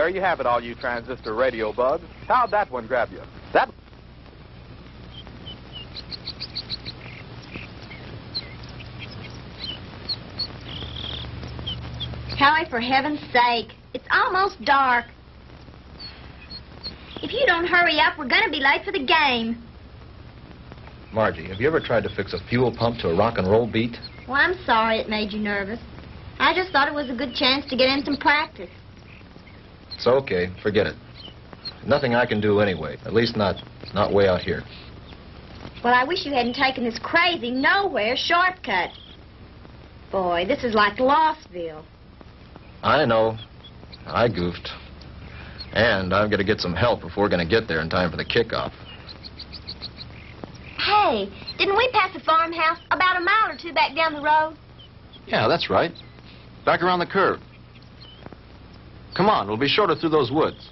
there you have it, all you transistor radio bugs. How'd that one grab you? That... Howie, for heaven's sake, it's almost dark. If you don't hurry up, we're going to be late for the game. Margie, have you ever tried to fix a fuel pump to a rock and roll beat? Well, I'm sorry it made you nervous. I just thought it was a good chance to get in some practice. It's okay. Forget it. Nothing I can do anyway. At least not way out here. Well, I wish you hadn't taken this crazy nowhere shortcut. Boy, this is like Lossville. I know. I goofed. And I've got to get some help if we're going to get there in time for the kickoff. Hey, didn't we pass a farmhouse about a mile or two back down the road? Yeah, that's right. Back around the curve. Come on, we'll be shorter through those woods.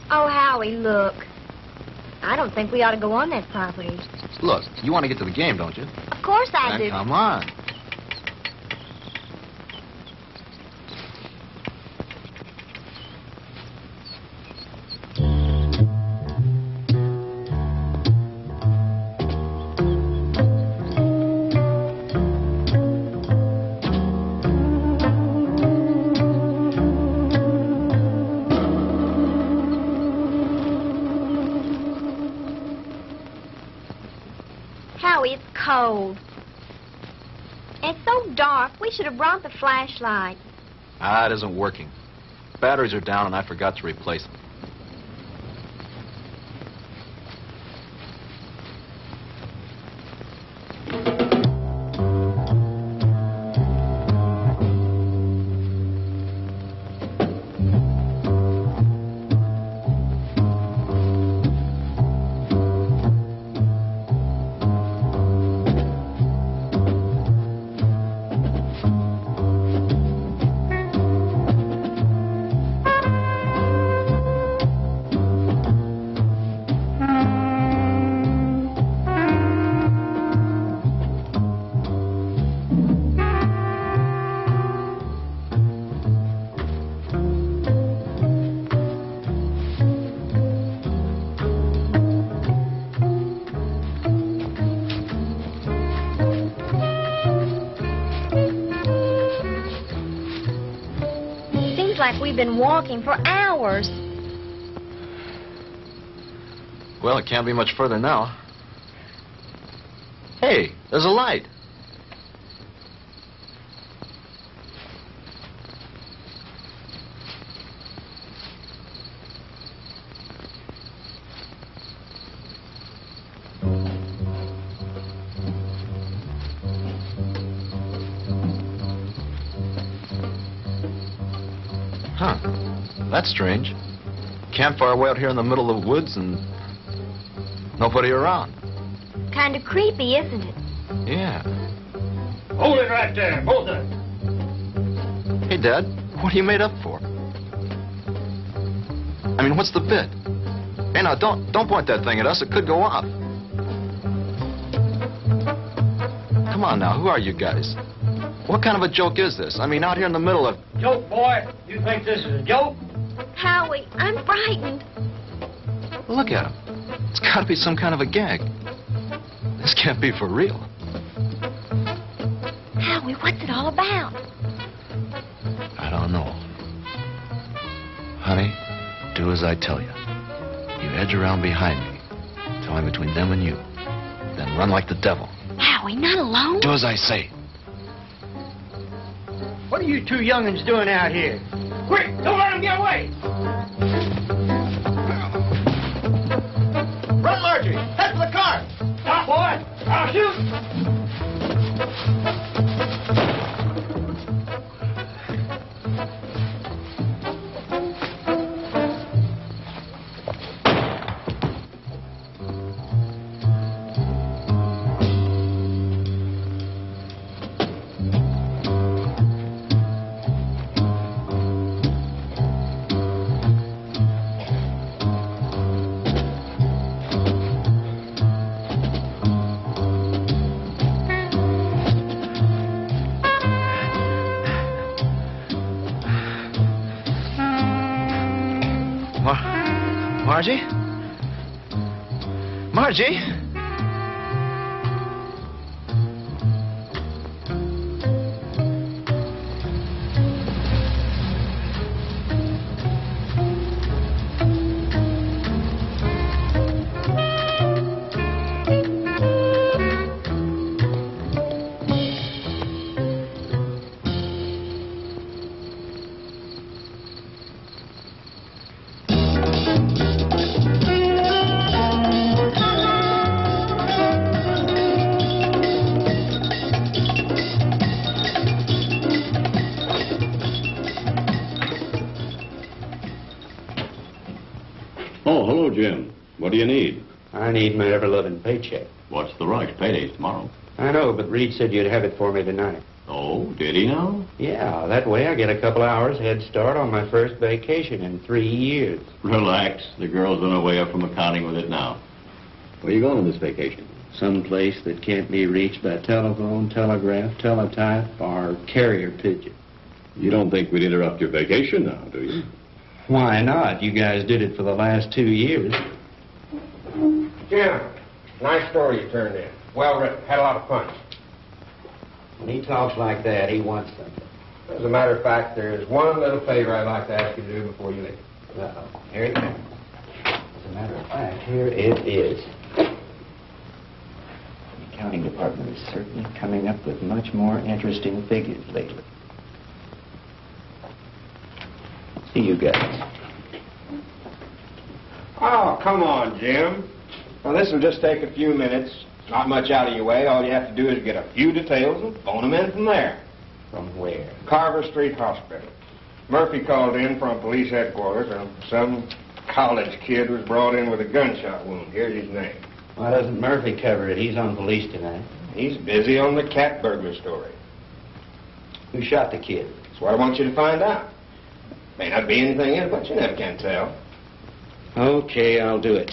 Oh, Howie, look. I don't think we ought to go on that property. Look, you want to get to the game, don't you? Of course I do. Come on. Howie, it's cold. It's so dark, we should have brought the flashlight. It isn't working. Batteries are down and I forgot to replace them. Like we've been walking for hours. Well, it can't be much further now. Hey, there's a light. Huh. That's strange. Campfire way out here in the middle of the woods and nobody around. Kind of creepy, isn't it? Yeah. Hold it right there, both of them. Hey, Dad, what are you made up for? I mean, what's the bit? Hey, now, don't point that thing at us. It could go off. Come on now, who are you guys? What kind of a joke is this? I mean, out here in the middle of... Joke, boy? You think this is a joke? Howie, I'm frightened. Look at him. It's got to be some kind of a gag. This can't be for real. Howie, what's it all about? I don't know. Honey, do as I tell you. You edge around behind me. Tell me between them and you. Then run like the devil. Howie, not alone? Do as I say. What are you two young'uns doing out here? Quick, don't let them get away! Run, Margie! Head for the car! Stop, boy! I'll shoot! Margie? Margie? Oh, hello, Jim. What do you need? I need my ever-loving paycheck. What's the rush? Payday's tomorrow. I know, but Reed said you'd have it for me tonight. Oh, did he now? Yeah, that way I get a couple hours head start on my first vacation in 3 years. Relax. The girl's on her way up from accounting with it now. Where you going on this vacation? Someplace that can't be reached by telephone, telegraph, teletype, or carrier pigeon. You don't think we'd interrupt your vacation now, do you? Why not? You guys did it for the last 2 years. Jim, nice story you turned in. Well written. Had a lot of fun. When he talks like that, he wants something. As a matter of fact, there's one little favor I'd like to ask you to do before you leave. Uh-oh. Here it comes. As a matter of fact, here it is. The accounting department is certainly coming up with much more interesting figures lately. See you guys. Oh, come on, Jim. Well, this will just take a few minutes. Not much out of your way. All you have to do is get a few details and phone them in from there. From where? Carver Street Hospital. Murphy called in from police headquarters, and some college kid was brought in with a gunshot wound. Here's his name. Why doesn't Murphy cover it? He's on police tonight. He's busy on the cat burglar story. Who shot the kid? That's what I want you to find out. May not be anything in it, but you never can tell. Okay, I'll do it.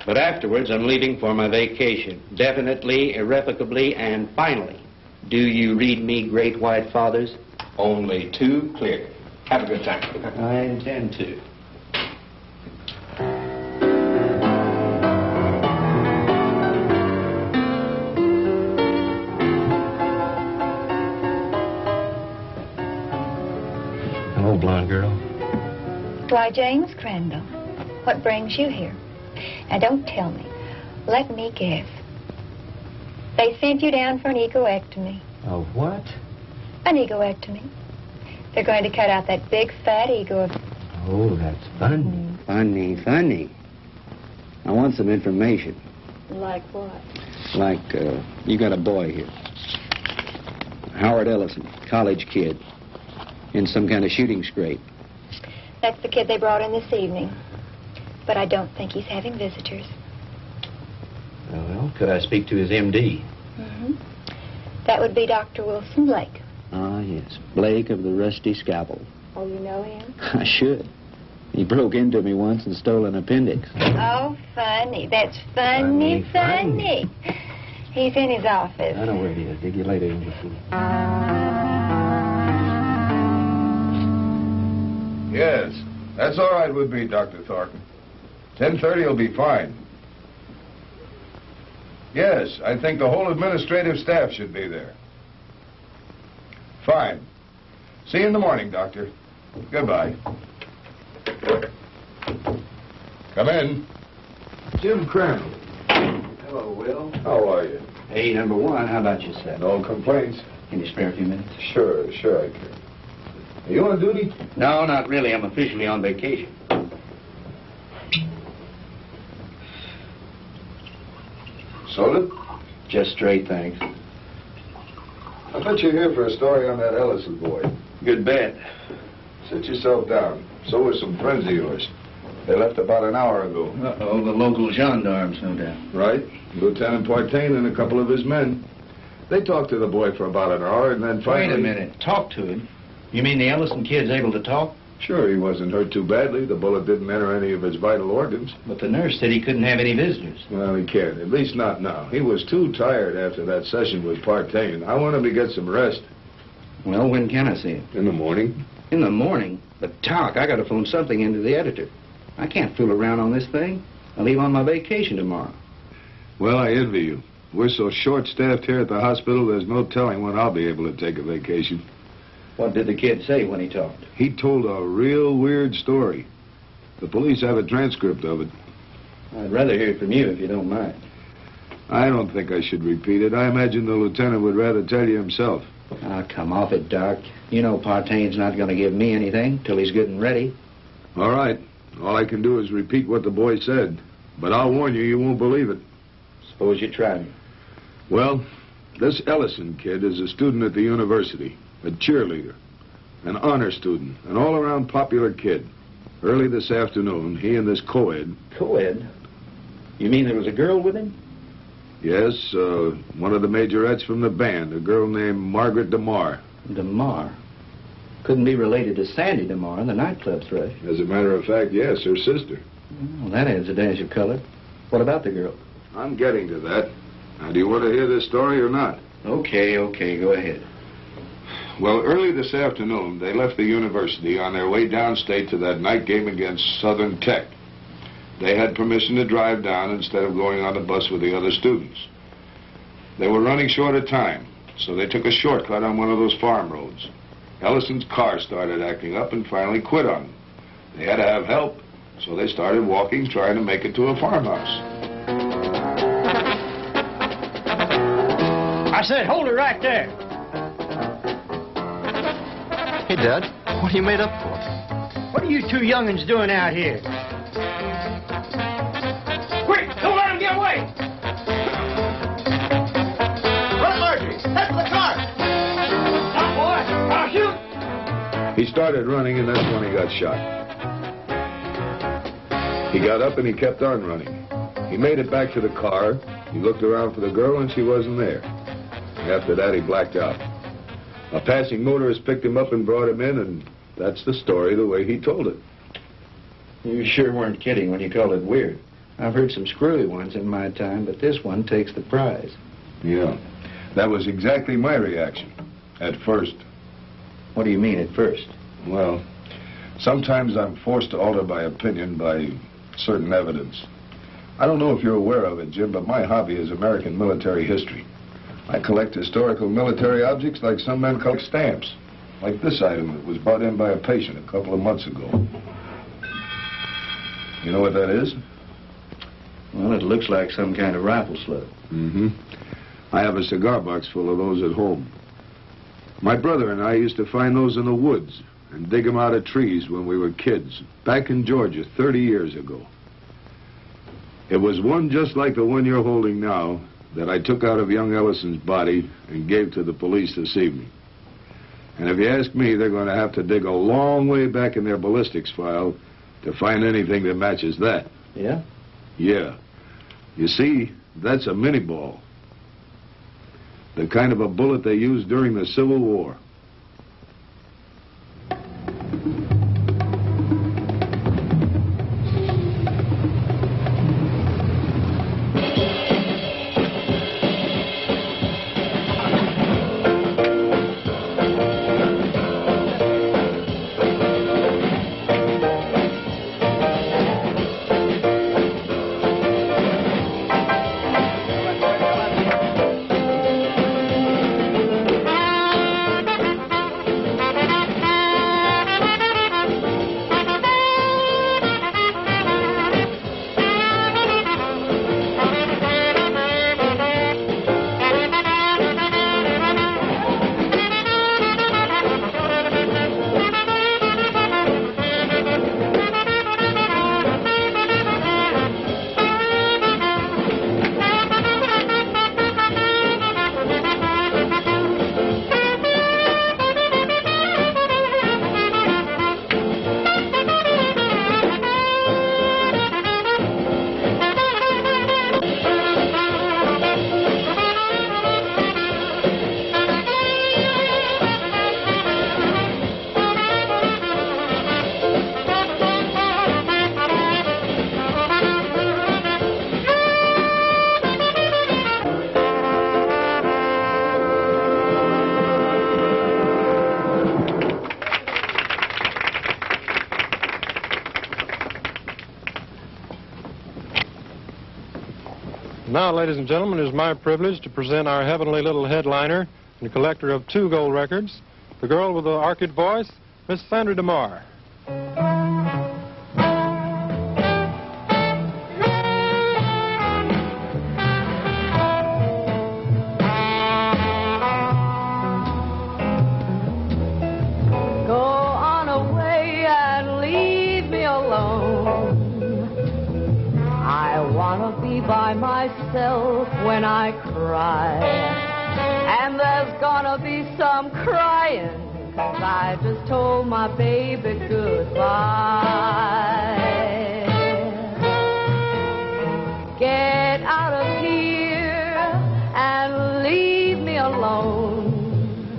But afterwards, I'm leaving for my vacation. Definitely, irrevocably, and finally. Do you read me, Great White Fathers? Only too clear. Have a good time. I intend to. Hello, blonde girl. Why, James Crandall, what brings you here? Now, don't tell me. Let me guess. They sent you down for an egoectomy. A what? An egoectomy. They're going to cut out that big, fat ego of... Oh, that's funny. Funny. I want some information. Like what? Like, you got a boy here. Howard Ellison, college kid. In some kind of shooting scrape. That's the kid they brought in this evening. But I don't think he's having visitors. Well, could I speak to his M.D.? Mm-hmm. That would be Dr. Wilson Blake. Ah, yes. Blake of the Rusty Scalpel. Oh, you know him? I should. He broke into me once and stole an appendix. Oh, funny. That's funny. He's in his office. I know where he is. Dig you later, English. Yes, that's all right with me, Dr. Thornton. 10:30 will be fine. Yes, I think the whole administrative staff should be there. Fine. See you in the morning, Doctor. Goodbye. Come in. Jim Crandall. Hello, Will. How are you? Hey, number one, how about yourself? No complaints? Can you spare a few minutes? Sure I can. Are you on duty? No, not really. I'm officially on vacation. Soda? Just straight, thanks. I bet you're here for a story on that Ellison boy. Good bet. Sit yourself down. So were some friends of yours. They left about an hour ago. Uh-oh, the local gendarmes, no doubt. Right. Lieutenant Partain and a couple of his men. They talked to the boy for about an hour and then finally... Wait a minute. Talk to him? You mean the Ellison kid's able to talk? Sure, he wasn't hurt too badly. The bullet didn't enter any of his vital organs. But the nurse said he couldn't have any visitors. Well, he can't. At least not now. He was too tired after that session with Partain. I want him to get some rest. Well, when can I see him? In the morning. In the morning? But, Talk, I got to phone something into the editor. I can't fool around on this thing. I leave on my vacation tomorrow. Well, I envy you. We're so short-staffed here at the hospital, there's no telling when I'll be able to take a vacation. What did the kid say when he talked? He told a real weird story. The police have a transcript of it. I'd rather hear it from you if you don't mind. I don't think I should repeat it. I imagine the lieutenant would rather tell you himself. Ah, come off it, Doc. You know Partaine's not going to give me anything till he's good and ready. All right. All I can do is repeat what the boy said. But I'll warn you, you won't believe it. Suppose you try me. Well, this Ellison kid is a student at the university, a cheerleader, an honor student, an all-around popular kid. Early this afternoon, he and this co-ed... Co-ed? You mean there was a girl with him? Yes, one of the majorettes from the band, a girl named Margaret DeMar. DeMar? Couldn't be related to Sandy DeMar, the nightclub thrush. As a matter of fact, yes, her sister. Well, that adds a dash of color. What about the girl? I'm getting to that. Now, do you want to hear this story or not? Okay, go ahead. Well, early this afternoon, they left the university on their way downstate to that night game against Southern Tech. They had permission to drive down instead of going on the bus with the other students. They were running short of time, so they took a shortcut on one of those farm roads. Ellison's car started acting up and finally quit on them. They had to have help, so they started walking, trying to make it to a farmhouse. I said, hold it right there. Hey, Dad, what are you made up for? What are you two young'uns doing out here? Quick, don't let him get away! Run, Marjorie! Head for the car! Stop, boy! I'll shoot! He started running, and that's when he got shot. He got up and he kept on running. He made it back to the car. He looked around for the girl, and she wasn't there. After that, he blacked out. A passing motorist picked him up and brought him in, and that's the story the way he told it. You sure weren't kidding when you called it weird. I've heard some screwy ones in my time, but this one takes the prize. Yeah, that was exactly my reaction, at first. What do you mean, at first? Well, sometimes I'm forced to alter my opinion by certain evidence. I don't know if you're aware of it, Jim, but my hobby is American military history. I collect historical military objects like some men collect stamps. Like this item that was brought in by a patient a couple of months ago. You know what that is? Well, it looks like some kind of rifle slug. Mm-hmm. I have a cigar box full of those at home. My brother and I used to find those in the woods and dig them out of trees when we were kids, back in Georgia 30 years ago. It was one just like the one you're holding now that I took out of young Ellison's body and gave to the police this evening. And if you ask me, they're going to have to dig a long way back in their ballistics file to find anything that matches that. Yeah? Yeah. You see, that's a mini-ball. The kind of a bullet they used during the Civil War. Now, ladies and gentlemen, it is my privilege to present our heavenly little headliner and collector of 2 gold records, the girl with the orchid voice, Miss Sandra DeMar. By myself when I cry, and there's gonna be some crying, 'cause I just told my baby goodbye. Get out of here and leave me alone.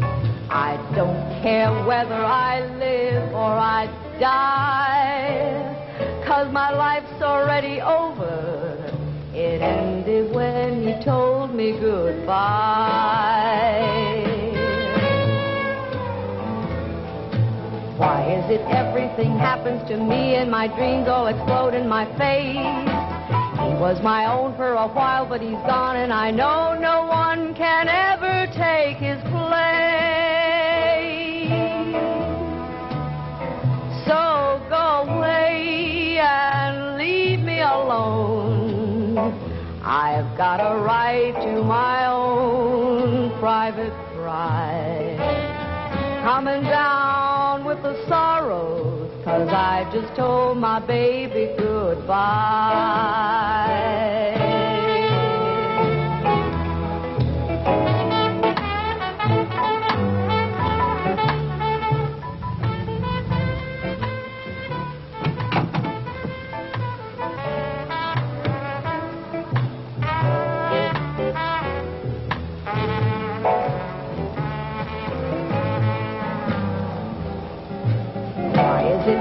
I don't care whether I live or I die, 'cause my life's already over. It ended when you told me goodbye. Why is it everything happens to me and my dreams all explode in my face? He was my own for a while, but he's gone, and I know no one can ever take his place. So go away and leave me alone. I've got a right to my own private cry. Coming down with the sorrows, 'cause I just told my baby goodbye.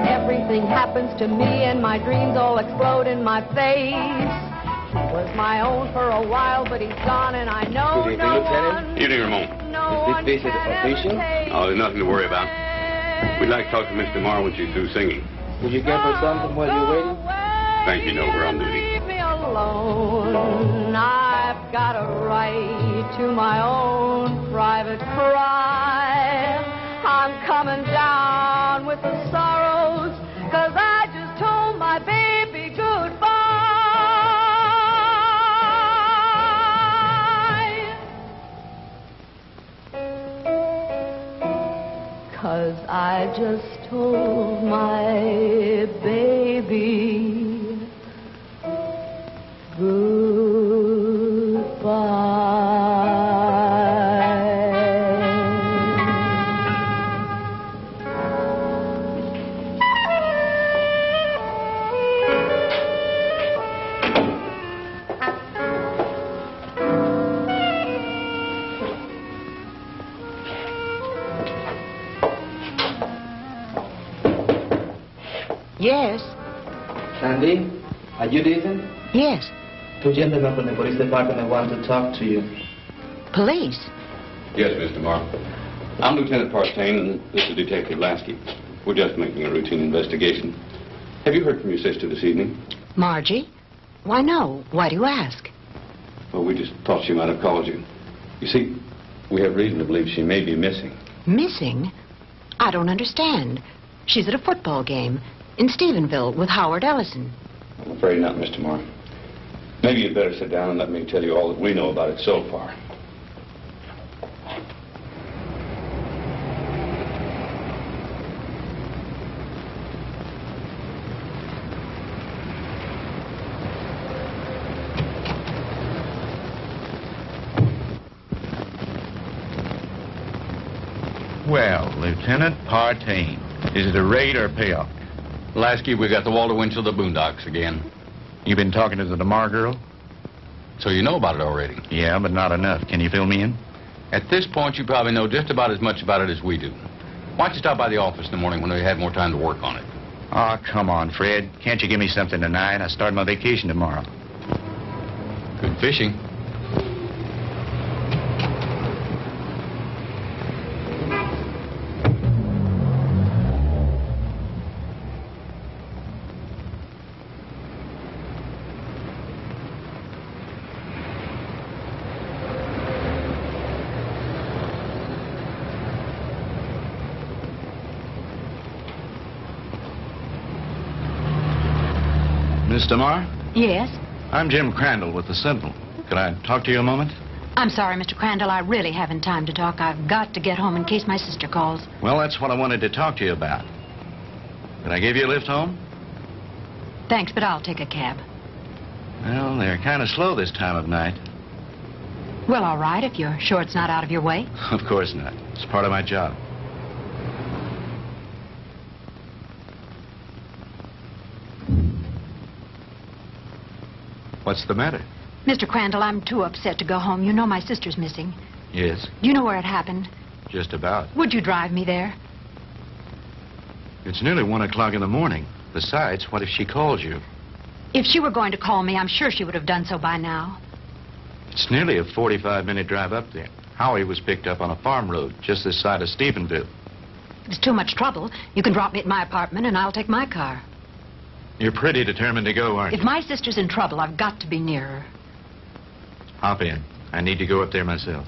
Everything happens to me and my dreams all explode in my face. He was my own for a while, but he's gone, and I know no one. Evening, Ramon. No one Is this can official? ever take Oh, there's nothing to worry about. We'd like to talk to Miss DeMar when she's through singing. Will you give her something while you're waiting? Thank you, no, we're on duty. Leave me alone. I've got a right to my own private cry. I'm coming down with the sorrows, 'cause I just told my baby goodbye. 'Cause I just told my baby Yes. Sandy, are you decent? Yes. 2 gentlemen from the police department want to talk to you. Police? Yes, Miss DeMar. I'm Lieutenant Partain, and this is Detective Lasky. We're just making a routine investigation. Have you heard from your sister this evening? Margie? Why, no. Why do you ask? Well, we just thought she might have called you. You see, we have reason to believe she may be missing. Missing? I don't understand. She's at a football game in Stephenville with Howard Ellison. I'm afraid not, Miss DeMar. Maybe you'd better sit down and let me tell you all that we know about it so far. Well, Lieutenant Partain, is it a raid or a payoff? Lasky, we got the Walter Winchell of the Boondocks again. You been talking to the DeMar girl? So you know about it already? Yeah, but not enough. Can you fill me in? At this point, you probably know just about as much about it as we do. Why don't you stop by the office in the morning when we have more time to work on it? Oh, come on, Fred. Can't you give me something tonight? I start my vacation tomorrow. Good fishing. Miss DeMar? Yes? I'm Jim Crandall with the Sentinel. Could I talk to you a moment? I'm sorry, Mr. Crandall. I really haven't time to talk. I've got to get home in case my sister calls. Well, that's what I wanted to talk to you about. Can I give you a lift home? Thanks, but I'll take a cab. Well, they're kind of slow this time of night. Well, all right, if you're sure it's not out of your way. Of course not. It's part of my job. What's the matter? Mr. Crandall, I'm too upset to go home. You know my sister's missing. Yes, Do you know where it happened? just about. Would you drive me there? It's nearly 1 o'clock in the morning. Besides, what if she calls you? If she were going to call me, I'm sure she would have done so by now. It's nearly a 45-minute drive up there. Howie was picked up on a farm road just this side of Stephenville. It's too much trouble. You can drop me at my apartment, and I'll take my car. You're pretty determined to go, aren't If you? my sister's in trouble, I've got to be near her. Hop in. I need to go up there myself.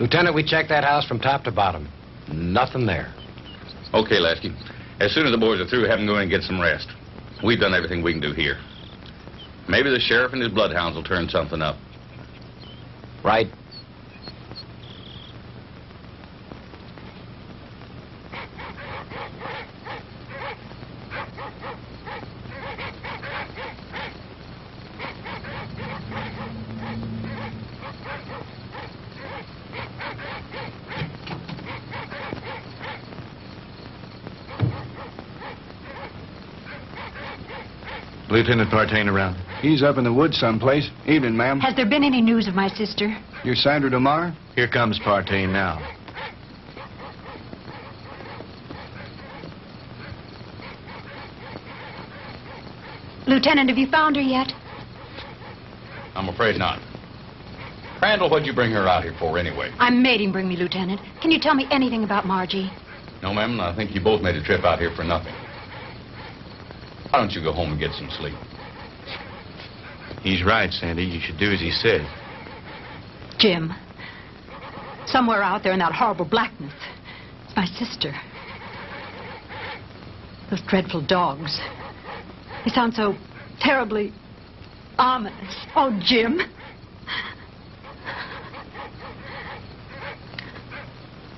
Lieutenant, we checked that house from top to bottom. Nothing there. Okay, Lasky. As soon as the boys are through, have them go in and get some rest. We've done everything we can do here. Maybe the sheriff and his bloodhounds will turn something up. Right. Lieutenant Partain around. He's up in the woods someplace. Evening, ma'am. Has there been any news of my sister? You're Sandra DeMar? Here comes Partain now. Lieutenant, have you found her yet? I'm afraid not. Crandall, what'd you bring her out here for anyway? I made him bring me, Lieutenant. Can you tell me anything about Margie? No, ma'am, I think you both made a trip out here for nothing. Why don't you go home and get some sleep? He's right, Sandy. You should do as he said. Jim, somewhere out there in that horrible blackness, it's my sister. Those dreadful dogs. They sound so terribly ominous. Oh, Jim.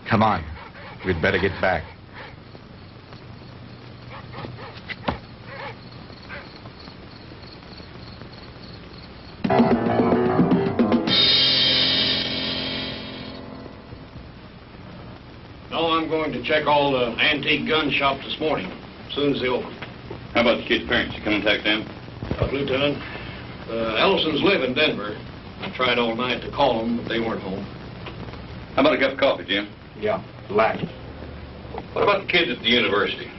Come on. We'd better get back. No, I'm going to check all the antique gun shops this morning, as soon as they open. How about the kid's parents? You come contact them? Lieutenant, Ellisons live in Denver. I tried all night to call them, but they weren't home. How about a cup of coffee, Jim? Yeah, black. What about the kids at the university?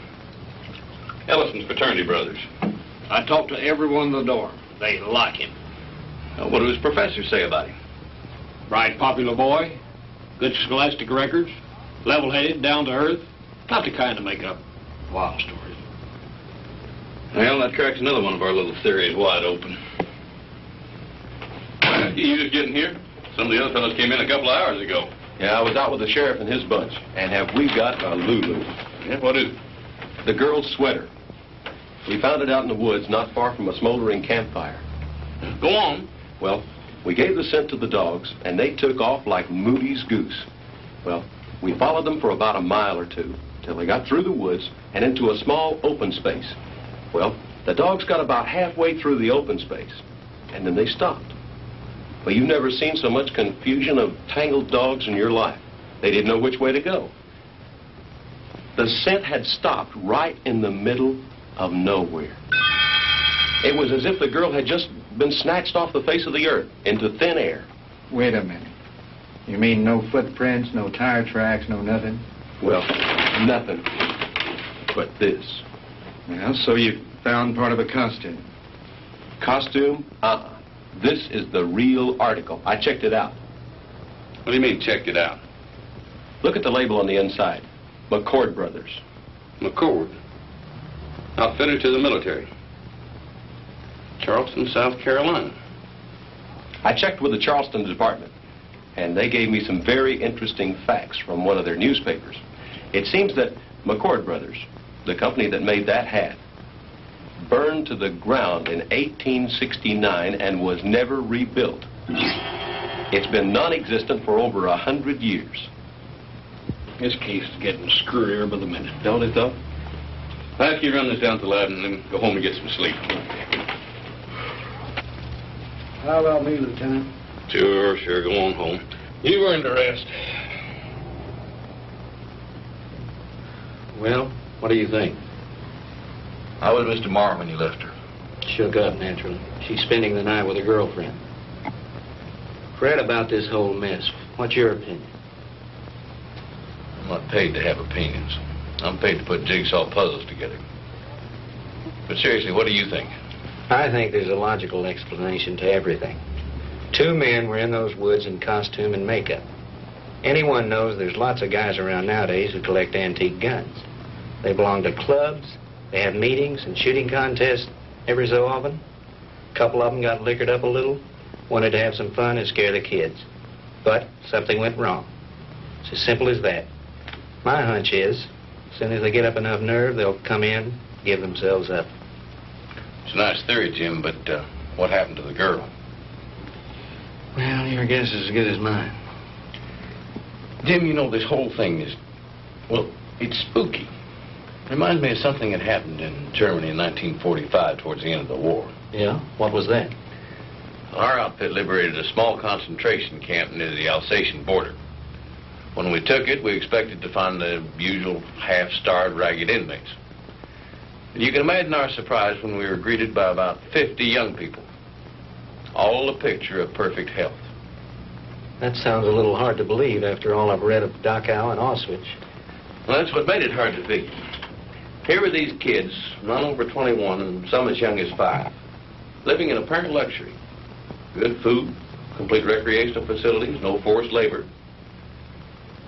Ellison's fraternity brothers. I talked to everyone in the dorm. They like him. What do his professors say about him? Bright, popular boy, good scholastic records, level-headed, down to earth. Not the kind to make up wild stories. Well, that cracks another one of our little theories wide open. You just getting here? Some of the other fellows came in a couple of hours ago. Yeah, I was out with the sheriff and his bunch. And have we got a Lulu? Yeah, what is it? The girl's sweater. We found it out in the woods not far from a smoldering campfire. Go on. Well, we gave the scent to the dogs, and they took off like Moody's goose. Well, we followed them for about a mile or two, till they got through the woods and into a small open space. Well, the dogs got about halfway through the open space, and then they stopped. Well, you've never seen so much confusion of tangled dogs in your life. They didn't know which way to go. The scent had stopped right in the middle of nowhere. It was as if the girl had just been snatched off the face of the earth into thin air. Wait a minute. You mean no footprints, no tire tracks, no nothing? Well, nothing but this. Well, so you found part of a costume. Costume? This is the real article. I checked it out. What do you mean, checked it out? Look at the label on the inside. McCord Brothers. McCord? Outfitted to the military. Charleston, South Carolina. I checked with the Charleston department, and they gave me some very interesting facts from one of their newspapers. It seems that McCord Brothers, the company that made that hat, burned to the ground in 1869 and was never rebuilt. It's been non-existent for over 100 years. This case is getting screwier by the minute. Don't it, though? I'll ask you to run this down to the lab and then go home and get some sleep. How about me, Lieutenant? Sure, go on home. You've earned a rest. Well, what do you think? How was Mr. Marr when you left her? Shook up, naturally. She's spending the night with a girlfriend. Fred, about this whole mess, what's your opinion? I'm not paid to have opinions. I'm paid to put jigsaw puzzles together. But seriously, what do you think? I think there's a logical explanation to everything. Two men were in those woods in costume and makeup. Anyone knows there's lots of guys around nowadays who collect antique guns. They belong to clubs, they have meetings and shooting contests every so often. A couple of them got liquored up a little, wanted to have some fun and scare the kids. But something went wrong. It's as simple as that. My hunch is, as soon as they get up enough nerve, they'll come in, give themselves up. It's a nice theory, Jim, but what happened to the girl? Well, your guess is as good as mine. Jim, you know, this whole thing is, well, it's spooky. Reminds me of something that happened in Germany in 1945 towards the end of the war. Yeah? What was that? Our outfit liberated a small concentration camp near the Alsatian border. When we took it, we expected to find the usual half-starved, ragged inmates. And you can imagine our surprise when we were greeted by about 50 young people, all a picture of perfect health. That sounds a little hard to believe after all I've read of Dachau and Auschwitz. Well, that's what made it hard to figure. Here were these kids, none over 21 and some as young as 5, living in apparent luxury. Good food, complete recreational facilities, no forced labor.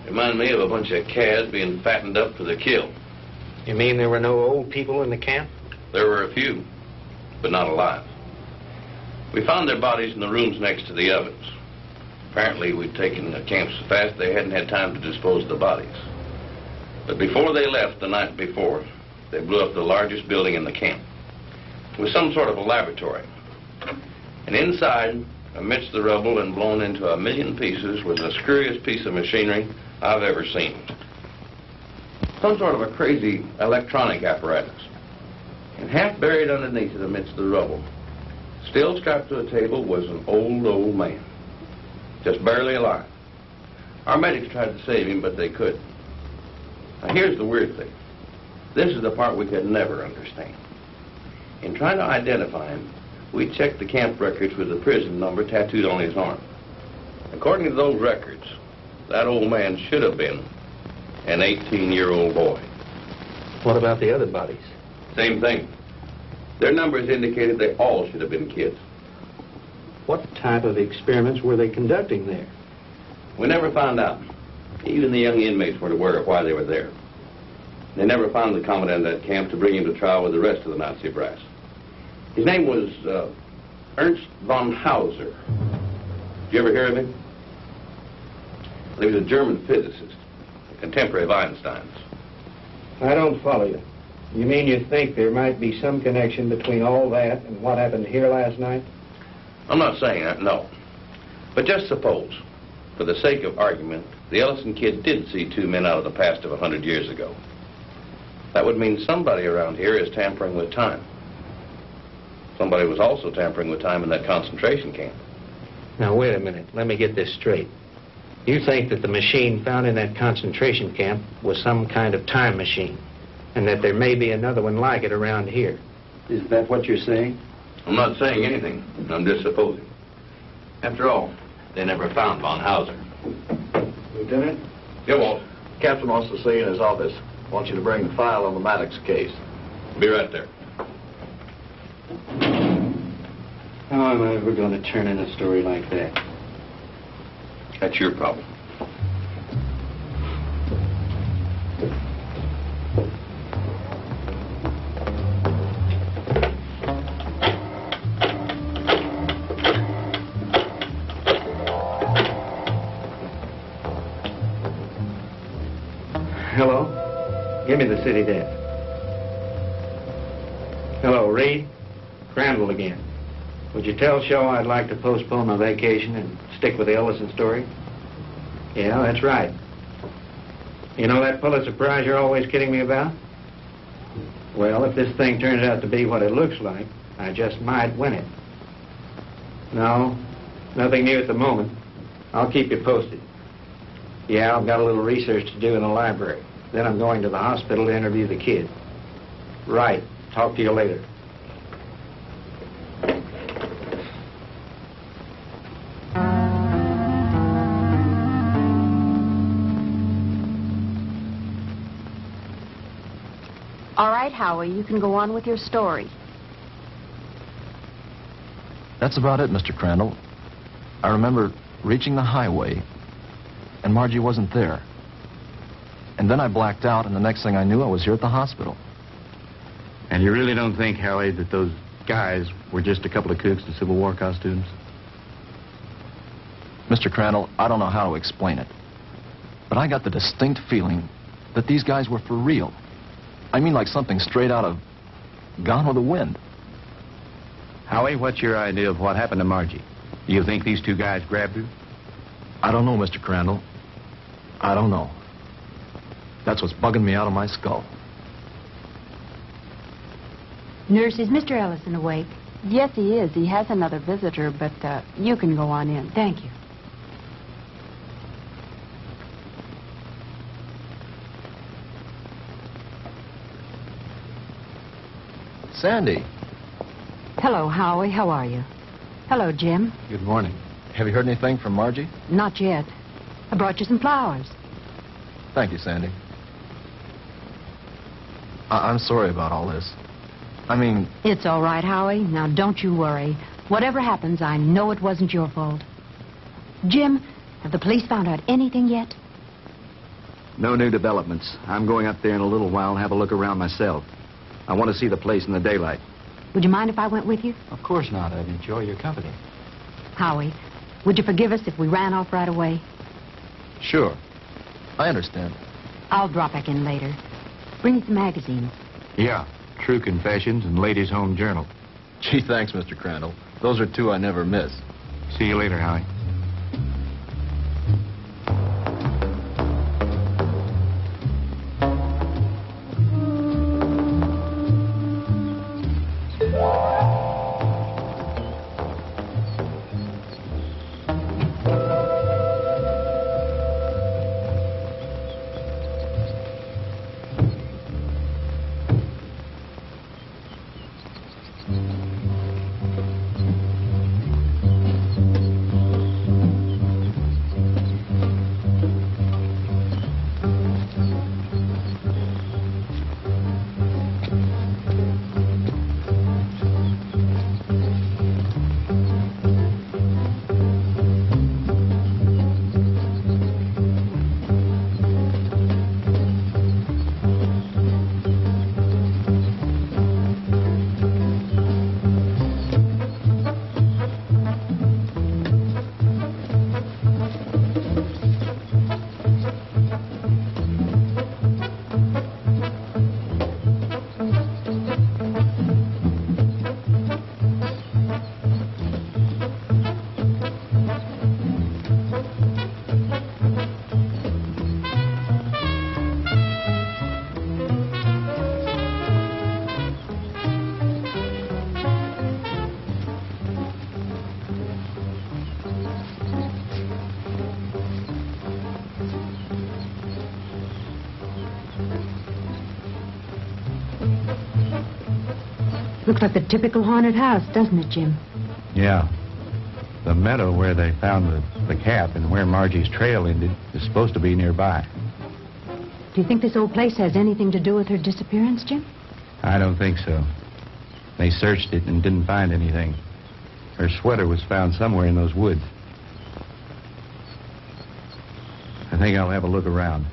Remind me of a bunch of calves being fattened up for the kill. You mean there were no old people in the camp? There were a few, but not alive. We found their bodies in the rooms next to the ovens. Apparently, we'd taken the camp so fast they hadn't had time to dispose of the bodies. But before they left the night before, they blew up the largest building in the camp. It was some sort of a laboratory. And inside, amidst the rubble and blown into a million pieces, was the screwiest piece of machinery I've ever seen. Some sort of a crazy electronic apparatus. And half buried underneath it amidst the rubble, still strapped to a table, was an old man. Just barely alive. Our medics tried to save him, but they couldn't. Now, here's the weird thing. This is the part we could never understand. In trying to identify him, we checked the camp records with the prison number tattooed on his arm. According to those records, that old man should have been an 18-year-old boy. What about the other bodies? Same thing. Their numbers indicated they all should have been kids. What type of experiments were they conducting there? We never found out. Even the young inmates weren't aware of why they were there. They never found the commandant of that camp to bring him to trial with the rest of the Nazi brass. His name was Ernst von Hauser. Did you ever hear of him? He was a German physicist, a contemporary of Einstein's. I don't follow you. You mean you think there might be some connection between all that and what happened here last night? I'm not saying that, no. But just suppose, for the sake of argument, the Ellison kid did see two men out of the past of 100 years ago. That would mean somebody around here is tampering with time. Somebody was also tampering with time in that concentration camp. Now, wait a minute. Let me get this straight. You think that the machine found in that concentration camp was some kind of time machine, and that there may be another one like it around here. Is that what you're saying? I'm not saying anything. I'm just supposing. After all, they never found von Hauser. Lieutenant? Yeah, Walt. Captain wants to see you in his office. Wants you to bring the file on the Maddox case. Be right there. How am I ever going to turn in a story like that? That's your problem. Hello? Give me the city desk. Hello, Reed? Crandall again. Would you tell Shaw I'd like to postpone my vacation and stick with the Ellison story? Yeah, that's right. You know that Pulitzer Prize you're always kidding me about? Well, if this thing turns out to be what it looks like, I just might win it. No, nothing new at the moment. I'll keep you posted. Yeah, I've got a little research to do in the library. Then I'm going to the hospital to interview the kid. Right. Talk to you later. All right, Howie, you can go on with your story. That's about it, Mr. Crandall. I remember reaching the highway, and Margie wasn't there. And then I blacked out, and the next thing I knew, I was here at the hospital. And you really don't think, Howie, that those guys were just a couple of kooks in Civil War costumes? Mr. Crandall, I don't know how to explain it, but I got the distinct feeling that these guys were for real. I mean, like something straight out of Gone with the Wind. Howie, what's your idea of what happened to Margie? Do you think these two guys grabbed her? I don't know, Mr. Crandall. I don't know. That's what's bugging me out of my skull. Nurse, is Mr. Ellison awake? Yes, he is. He has another visitor, but you can go on in. Thank you. Sandy. Hello, Howie. How are you? Hello, Jim. Good morning. Have you heard anything from Margie? Not yet. I brought you some flowers. Thank you, Sandy. I'm sorry about all this. I mean... It's all right, Howie. Now, don't you worry. Whatever happens, I know it wasn't your fault. Jim, have the police found out anything yet? No new developments. I'm going up there in a little while and have a look around myself. I want to see the place in the daylight. Would you mind if I went with you? Of course not. I'd enjoy your company. Howie, would you forgive us if we ran off right away? Sure. I understand. I'll drop back in later. Bring me some magazines. Yeah. True Confessions and Ladies' Home Journal. Gee, thanks, Mr. Crandall. Those are two I never miss. See you later, Howie. Looks like the typical haunted house, doesn't it, Jim? Yeah. The meadow where they found the cap and where Margie's trail ended is supposed to be nearby. Do you think this old place has anything to do with her disappearance, Jim? I don't think so. They searched it and didn't find anything. Her sweater was found somewhere in those woods. think I'll have a look around.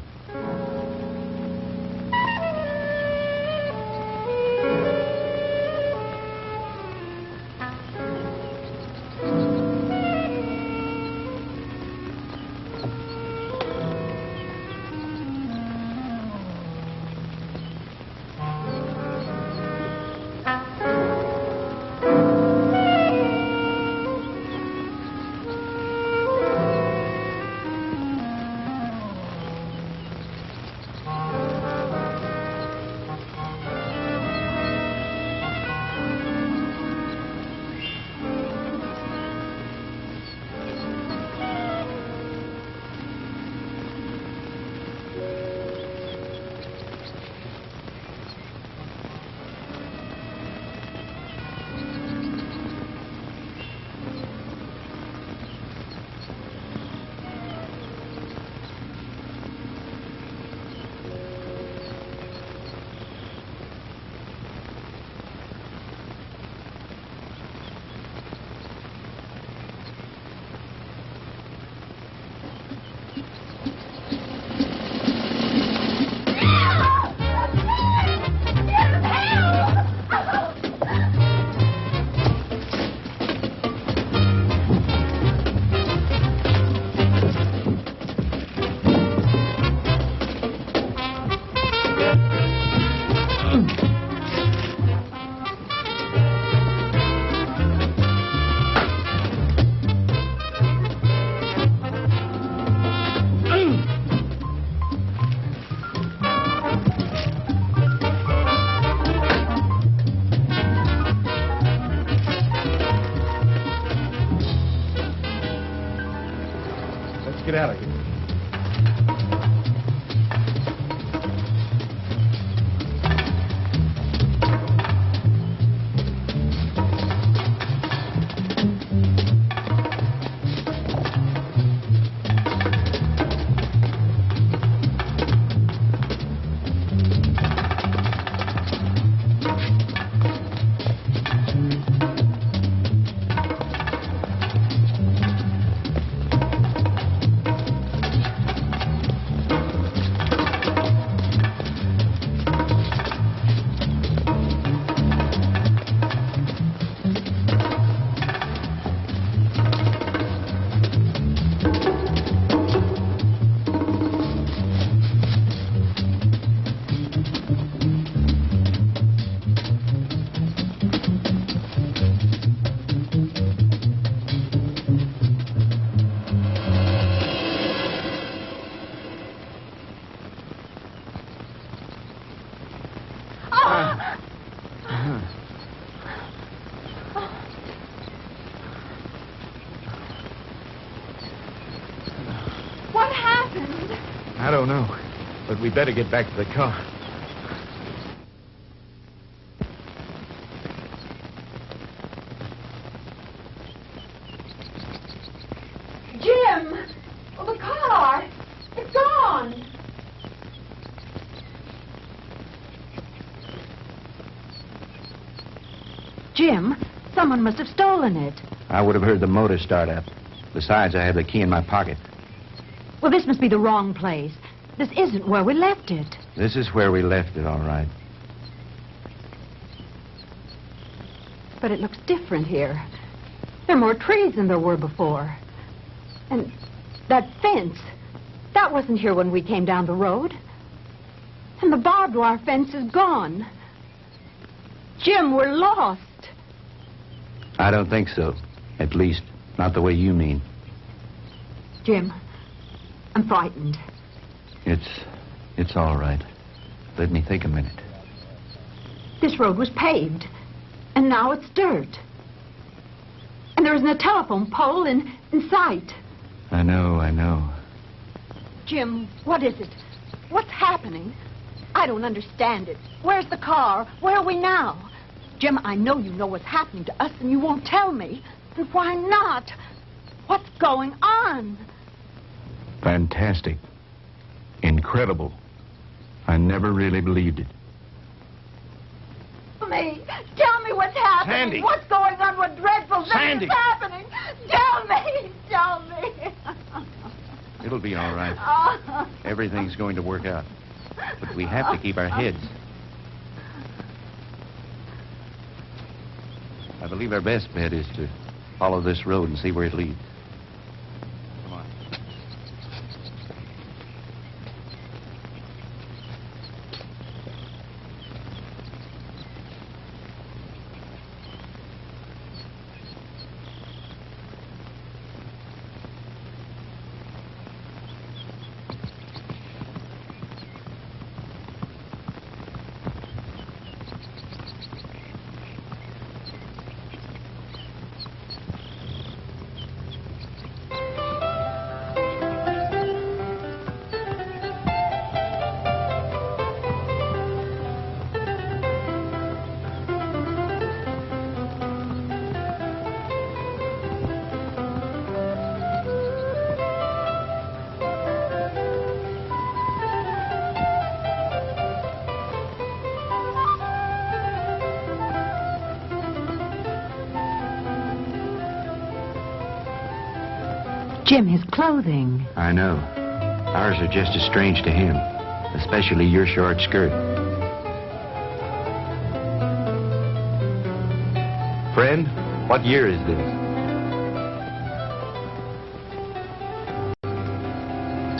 Get out of here. What happened? I don't know, but we better get back to the car. Jim! Oh, the car! It's gone! Jim, someone must have stolen it. I would have heard the motor start up. Besides, I have the key in my pocket. Well, this must be the wrong place. This isn't where we left it. This is where we left it, all right. But it looks different here. There are more trees than there were before. And that fence, that wasn't here when we came down the road. And the barbed wire fence is gone. Jim, we're lost. I don't think so. At least, not the way you mean. Jim, I'm frightened. It's all right. Let me think a minute. This road was paved, and now it's dirt. And there isn't a telephone pole in sight. I know. Jim, what is it? What's happening? I don't understand it. Where's the car? Where are we now? Jim, I know you know what's happening to us, and you won't tell me. And why not? What's going on? Fantastic. Incredible. I never really believed it. Tell me what's happening. Sandy. What's going on? What dreadful thing Sandy. is happening? Tell me. It'll be all right. Everything's going to work out. But we have to keep our heads. I believe our best bet is to follow this road and see where it leads. Come on. Jim, his clothing. I know. Ours are just as strange to him, especially your short skirt. Friend, what year is this?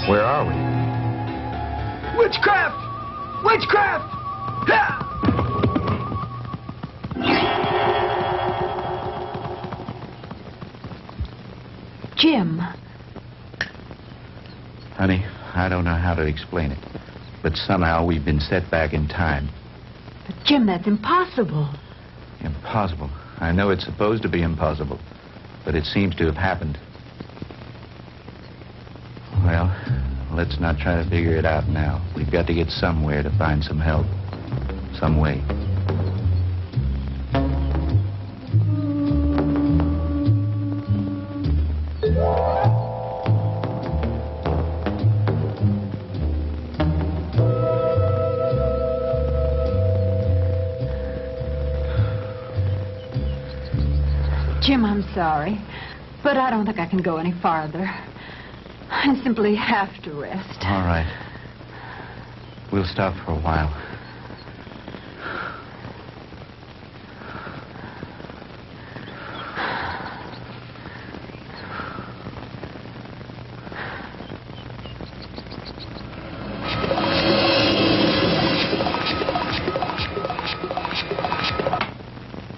Where are we? Witchcraft! Witchcraft! Ha! Jim. Honey, I don't know how to explain it, but somehow we've been set back in time. But Jim, that's impossible. Impossible. I know it's supposed to be impossible, but it seems to have happened. Well, let's not try to figure it out now. We've got to get somewhere to find some help. Some way. Jim, I'm sorry, but I don't think I can go any farther. I simply have to rest. All right. We'll stop for a while.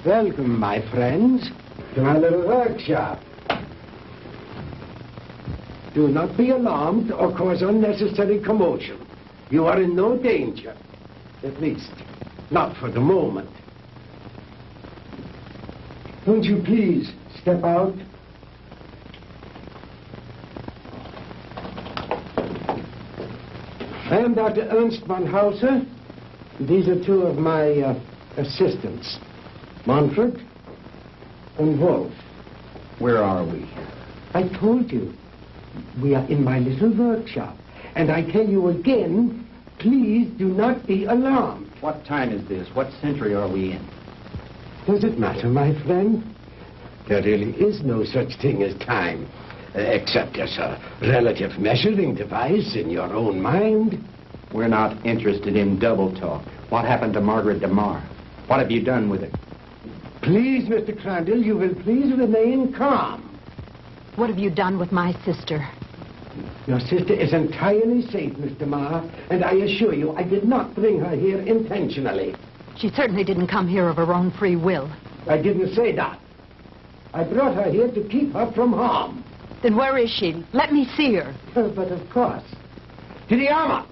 Welcome, my friends, to my little workshop. Do not be alarmed or cause unnecessary commotion. You are in no danger. At least, not for the moment. Won't you please step out? I am Dr. Ernst von Hauser. These are two of my assistants, Manfred and Wolf. Where are we? I told you. We are in my little workshop. And I tell you again, please do not be alarmed. What time is this? What century are we in? Does it matter, my friend? There really is no such thing as time, except as a relative measuring device in your own mind. We're not interested in double talk. What happened to Margaret DeMar? What have you done with it? Please, Mr. Crandall, you will please remain calm. What have you done with my sister? Your sister is entirely safe, Mr. Marr, and I assure you I did not bring her here intentionally. She certainly didn't come here of her own free will. I didn't say that. I brought her here to keep her from harm. Then where is she? Let me see her. But of course. To the armor!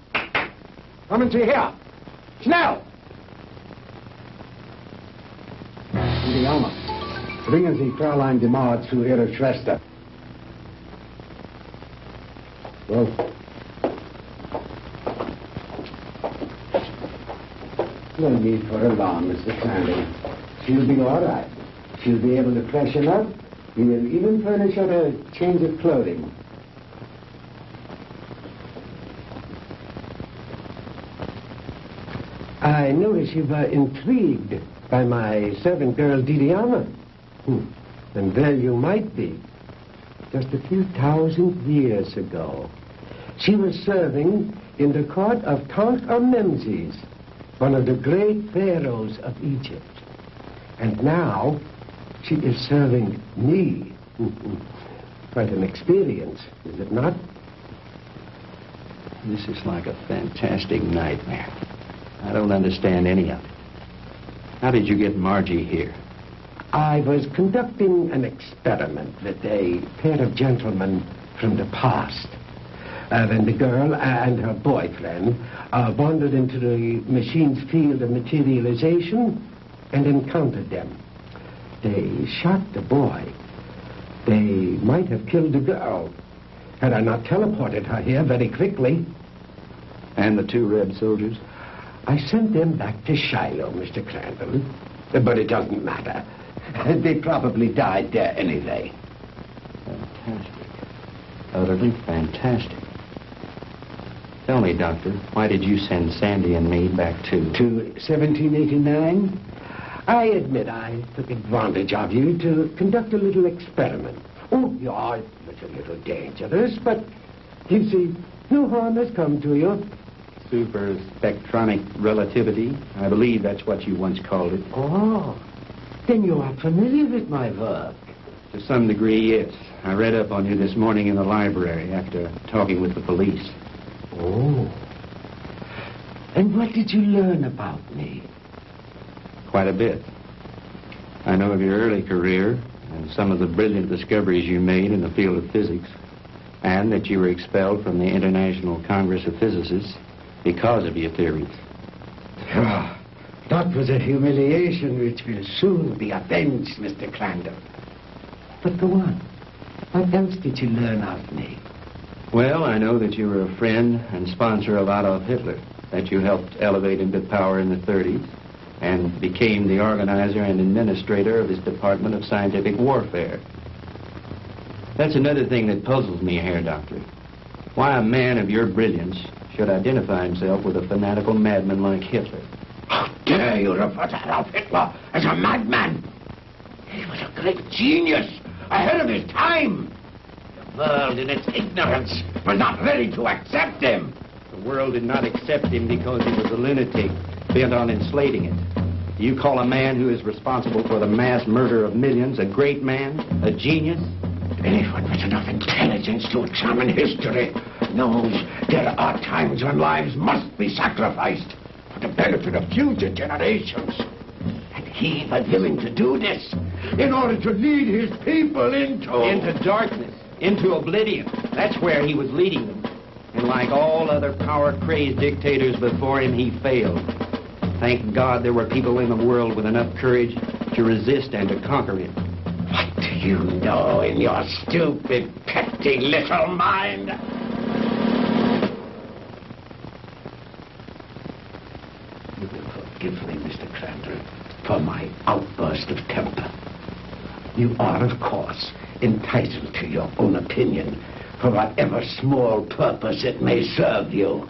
Come and see here. Schnell! To the armor. Bringen Sie Fräulein DeMar zu ihrer Schwester. Well, no need for alarm, Mr. Crandall. She'll be all right. She'll be able to freshen up. We will even furnish her a change of clothing. I notice you were intrigued by my servant girl, Didiana. And there you might be. Just a few thousand years ago, She was serving in the court of Tutankhamun, one of the great pharaohs of Egypt. And now she is serving me. Quite an experience, is it not? This is like a fantastic nightmare. I don't understand any of it. How did you get Margie here? I was conducting an experiment with a pair of gentlemen from the past. When the girl and her boyfriend wandered into the machine's field of materialization and encountered them. They shot the boy. They might have killed the girl had I not teleported her here very quickly. And the 2 red soldiers? I sent them back to Shiloh, Mr. Crandall. But it doesn't matter. They probably died there anyway. Fantastic. Utterly fantastic. Tell me, Doctor, why did you send Sandy and me back to 1789? I admit I took advantage of you to conduct a little experiment. Oh, yeah, it was a little dangerous, but you see, no harm has come to you. Super spectronic relativity? I believe that's what you once called it. Oh, then you are familiar with my work. To some degree, yes. I read up on you this morning in the library after talking with the police. Oh. And what did you learn about me? Quite a bit. I know of your early career and some of the brilliant discoveries you made in the field of physics, and that you were expelled from the International Congress of Physicists because of your theories. That was a humiliation which will soon be avenged, Mr. Crandall. But go on. What else did you learn of me? Well, I know that you were a friend and sponsor of Adolf Hitler, that you helped elevate him to power in the 30s, and became the organizer and administrator of his Department of Scientific Warfare. That's another thing that puzzles me here, Doctor. Why a man of your brilliance should identify himself with a fanatical madman like Hitler. How dare you refer to Adolf Hitler as a madman? He was a great genius, ahead of his time. The world, in its ignorance, was not ready to accept him. The world did not accept him because he was a lunatic, bent on enslaving it. You call a man who is responsible for the mass murder of millions a great man, a genius? Anyone with enough intelligence to examine history knows there are times when lives must be sacrificed for the benefit of future generations. And he was willing to do this in order to lead his people into darkness, into oblivion. That's where he was leading them. And like all other power-crazed dictators before him, he failed. Thank God there were people in the world with enough courage to resist and to conquer him. What do you know in your stupid, petty little mind? You will forgive me, Mr. Crandall, for my outburst of temper. You are, of course, entitled to your own opinion, for whatever small purpose it may serve you.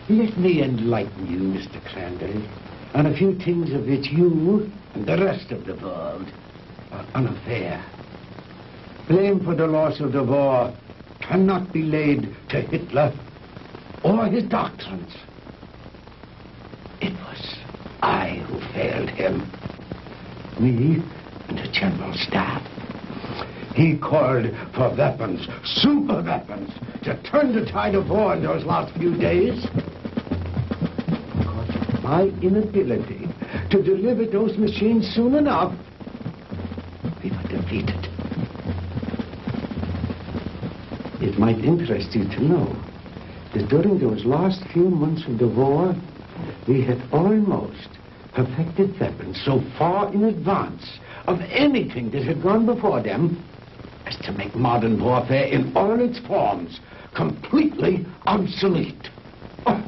Let me enlighten you, Mr. Crandall, on a few things of which you and the rest of the world are unaware. Blame for the loss of the war cannot be laid to Hitler or his doctrines. It was I who failed him. Me and the General Staff. He called for weapons, super weapons, to turn the tide of war in those last few days. Because of my inability to deliver those machines soon enough, we were defeated. It might interest you to know that during those last few months of the war, we had almost perfected weapons so far in advance of anything that had gone before them as to make modern warfare in all its forms completely obsolete. Oh,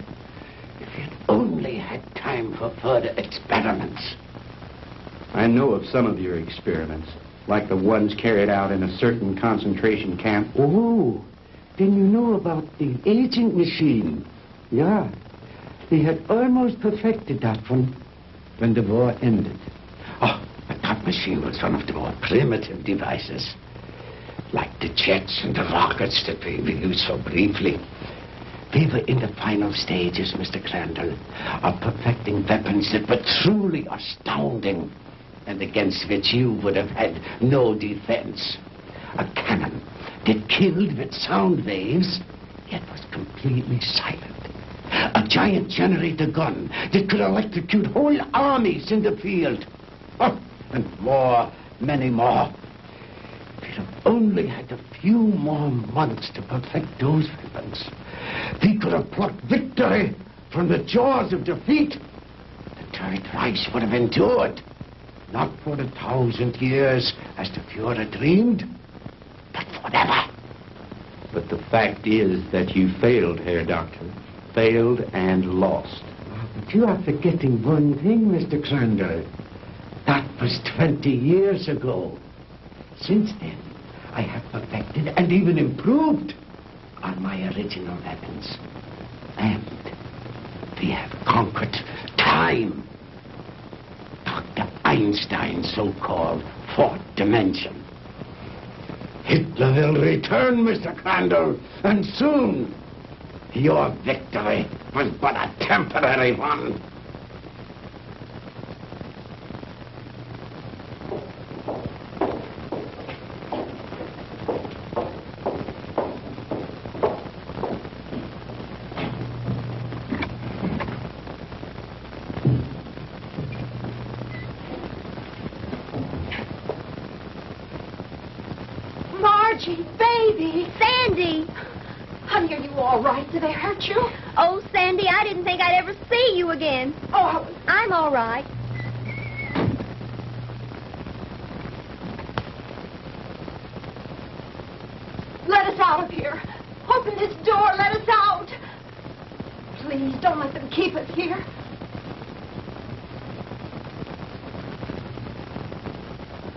if we had only had time for further experiments. I know of some of your experiments, like the ones carried out in a certain concentration camp. Oh, then you know about the aging machine. Yeah, we had almost perfected that one when the war ended. Oh, but that machine was one of the more primitive devices. like the jets and the rockets that we used so briefly. We were in the final stages, Mr. Crandall, of perfecting weapons that were truly astounding and against which you would have had no defense. A cannon that killed with sound waves, yet was completely silent. A giant generator gun that could electrocute whole armies in the field. Oh, and more, many more. We'd have only had a few more months to perfect those weapons. We could have plucked victory from the jaws of defeat. The Third Reich would have endured. Not for 1,000 years, as the Fuhrer dreamed, but forever. But the fact is that you failed, Herr Doctor. Failed and lost. But you are forgetting one thing, Mr. Crandall. That was 20 years ago. Since then, I have perfected and even improved on my original weapons. And we have conquered time. Dr. Einstein's so-called fourth dimension. Hitler will return, Mr. Crandall, and soon. Your victory was but a temporary one. Margie, baby. Sandy! Honey, are you all right? Did they hurt you? Oh, Sandy, I didn't think I'd ever see you again. Oh, I'm all right. let us out of here. Open this door. Let us out. Please, don't let them keep us here.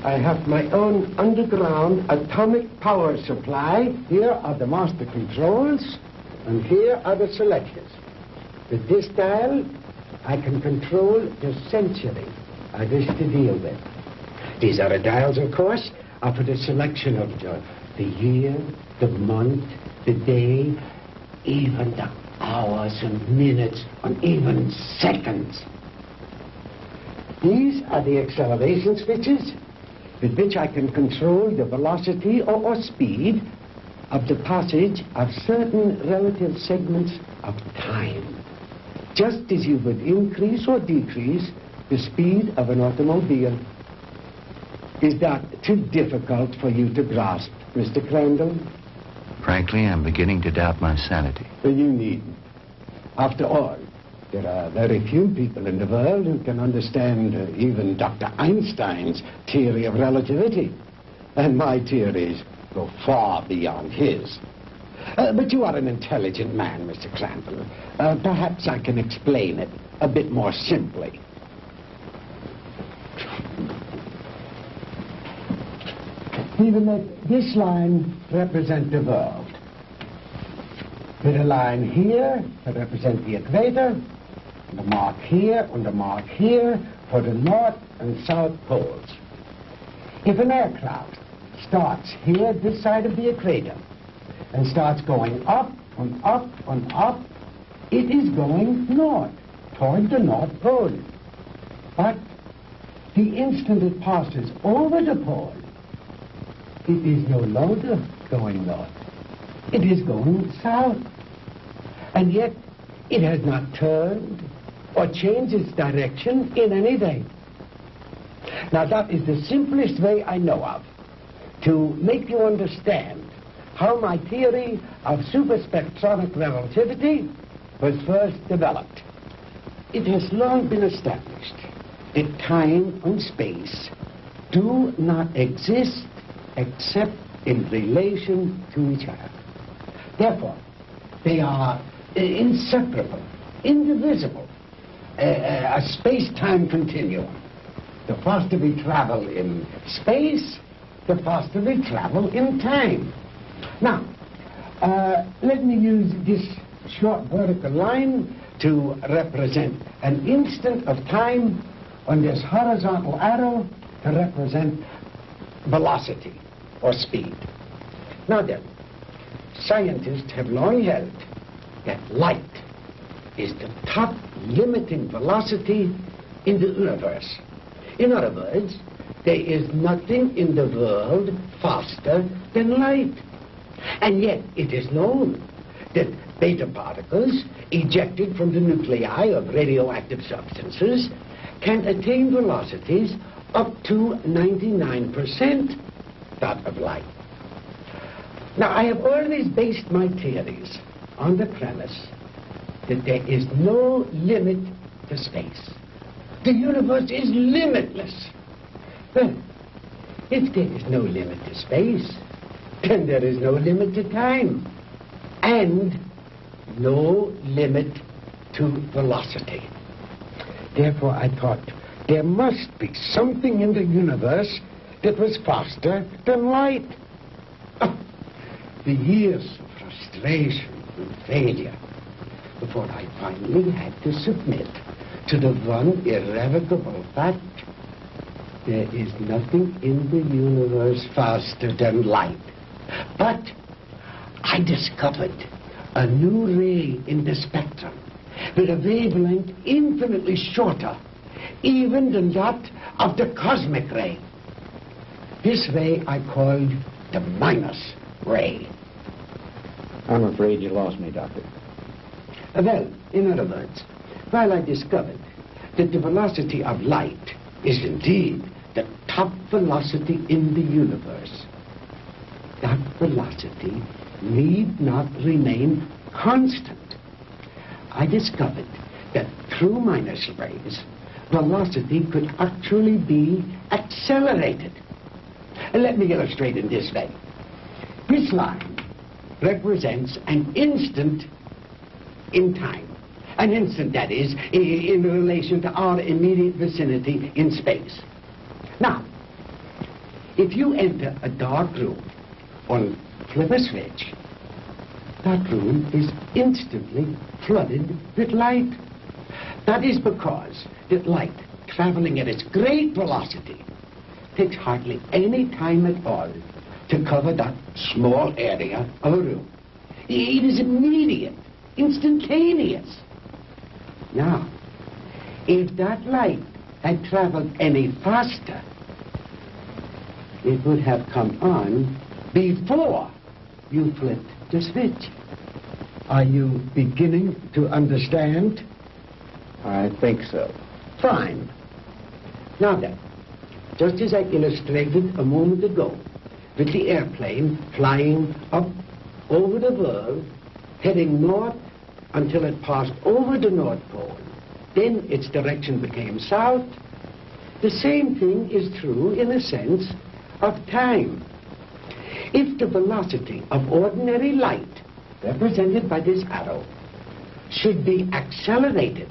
I have my own underground atomic power supply. Here are the master controls, and here are the selectors. With this dial, I can control the century I wish to deal with. These other dials, of course, are for the selection of the year, the month, the day, even the hours and minutes, and even seconds. These are the acceleration switches with which I can control the velocity or speed of the passage of certain relative segments of time, just as you would increase or decrease the speed of an automobile. Is that too difficult for you to grasp, Mr. Crandall? Frankly, I'm beginning to doubt my sanity. Well, you needn't. After all, there are very few people in the world who can understand even Dr. Einstein's theory of relativity. And my theories go far beyond his. But you are an intelligent man, Mr. Crandall. Perhaps I can explain it a bit more simply. We will let this line represent the world, with a line here to represent the equator, and a mark here and a mark here for the north and south poles. If an aircraft starts here, this side of the equator, and starts going up and up and up, it is going north, toward the North Pole. But the instant it passes over the pole, it is no longer going north. It is going south. And yet, it has not turned or changed its direction in any way. Now, that is the simplest way I know of to make you understand how my theory of superspectronic relativity was first developed. It has long been established that time and space do not exist except in relation to each other. Therefore, they are inseparable, indivisible, a space-time continuum. The faster we travel in space, the faster we travel in time. Now, let me use this short vertical line to represent an instant of time, and this horizontal arrow to represent velocity or speed. Now then, scientists have long held that light is the top limiting velocity in the universe. In other words, there is nothing in the world faster than light. And yet it is known that beta particles ejected from the nuclei of radioactive substances can attain velocities up to 99% that of light. Now, I have always based my theories on the premise that there is no limit to space. The universe is limitless. Well, if there is no limit to space, then there is no limit to time, and no limit to velocity. Therefore, I thought there must be something in the universe that was faster than light. Oh, the years of frustration and failure before I finally had to submit to the one irrevocable fact: there is nothing in the universe faster than light. But I discovered a new ray in the spectrum with a wavelength infinitely shorter even than that of the cosmic ray. This ray I called the minus ray. I'm afraid you lost me, Doctor. Well, in other words, while I discovered that the velocity of light is indeed the top velocity in the universe, that velocity need not remain constant. I discovered that through minus rays, velocity could actually be accelerated. Let me illustrate in this way. This line represents an instant in time. An instant, that is, in relation to our immediate vicinity in space. Now, if you enter a dark room or flip a switch, that room is instantly flooded with light. That is because that light, traveling at its great velocity, takes hardly any time at all to cover that small area of a room. It is immediate, instantaneous. Now, if that light had traveled any faster, it would have come on before you flipped the switch. Are you beginning to understand? I think so. Fine. Now then, just as I illustrated a moment ago, with the airplane flying up over the world, heading north until it passed over the North Pole, then its direction became south. The same thing is true in a sense of time. If the velocity of ordinary light, represented by this arrow, should be accelerated,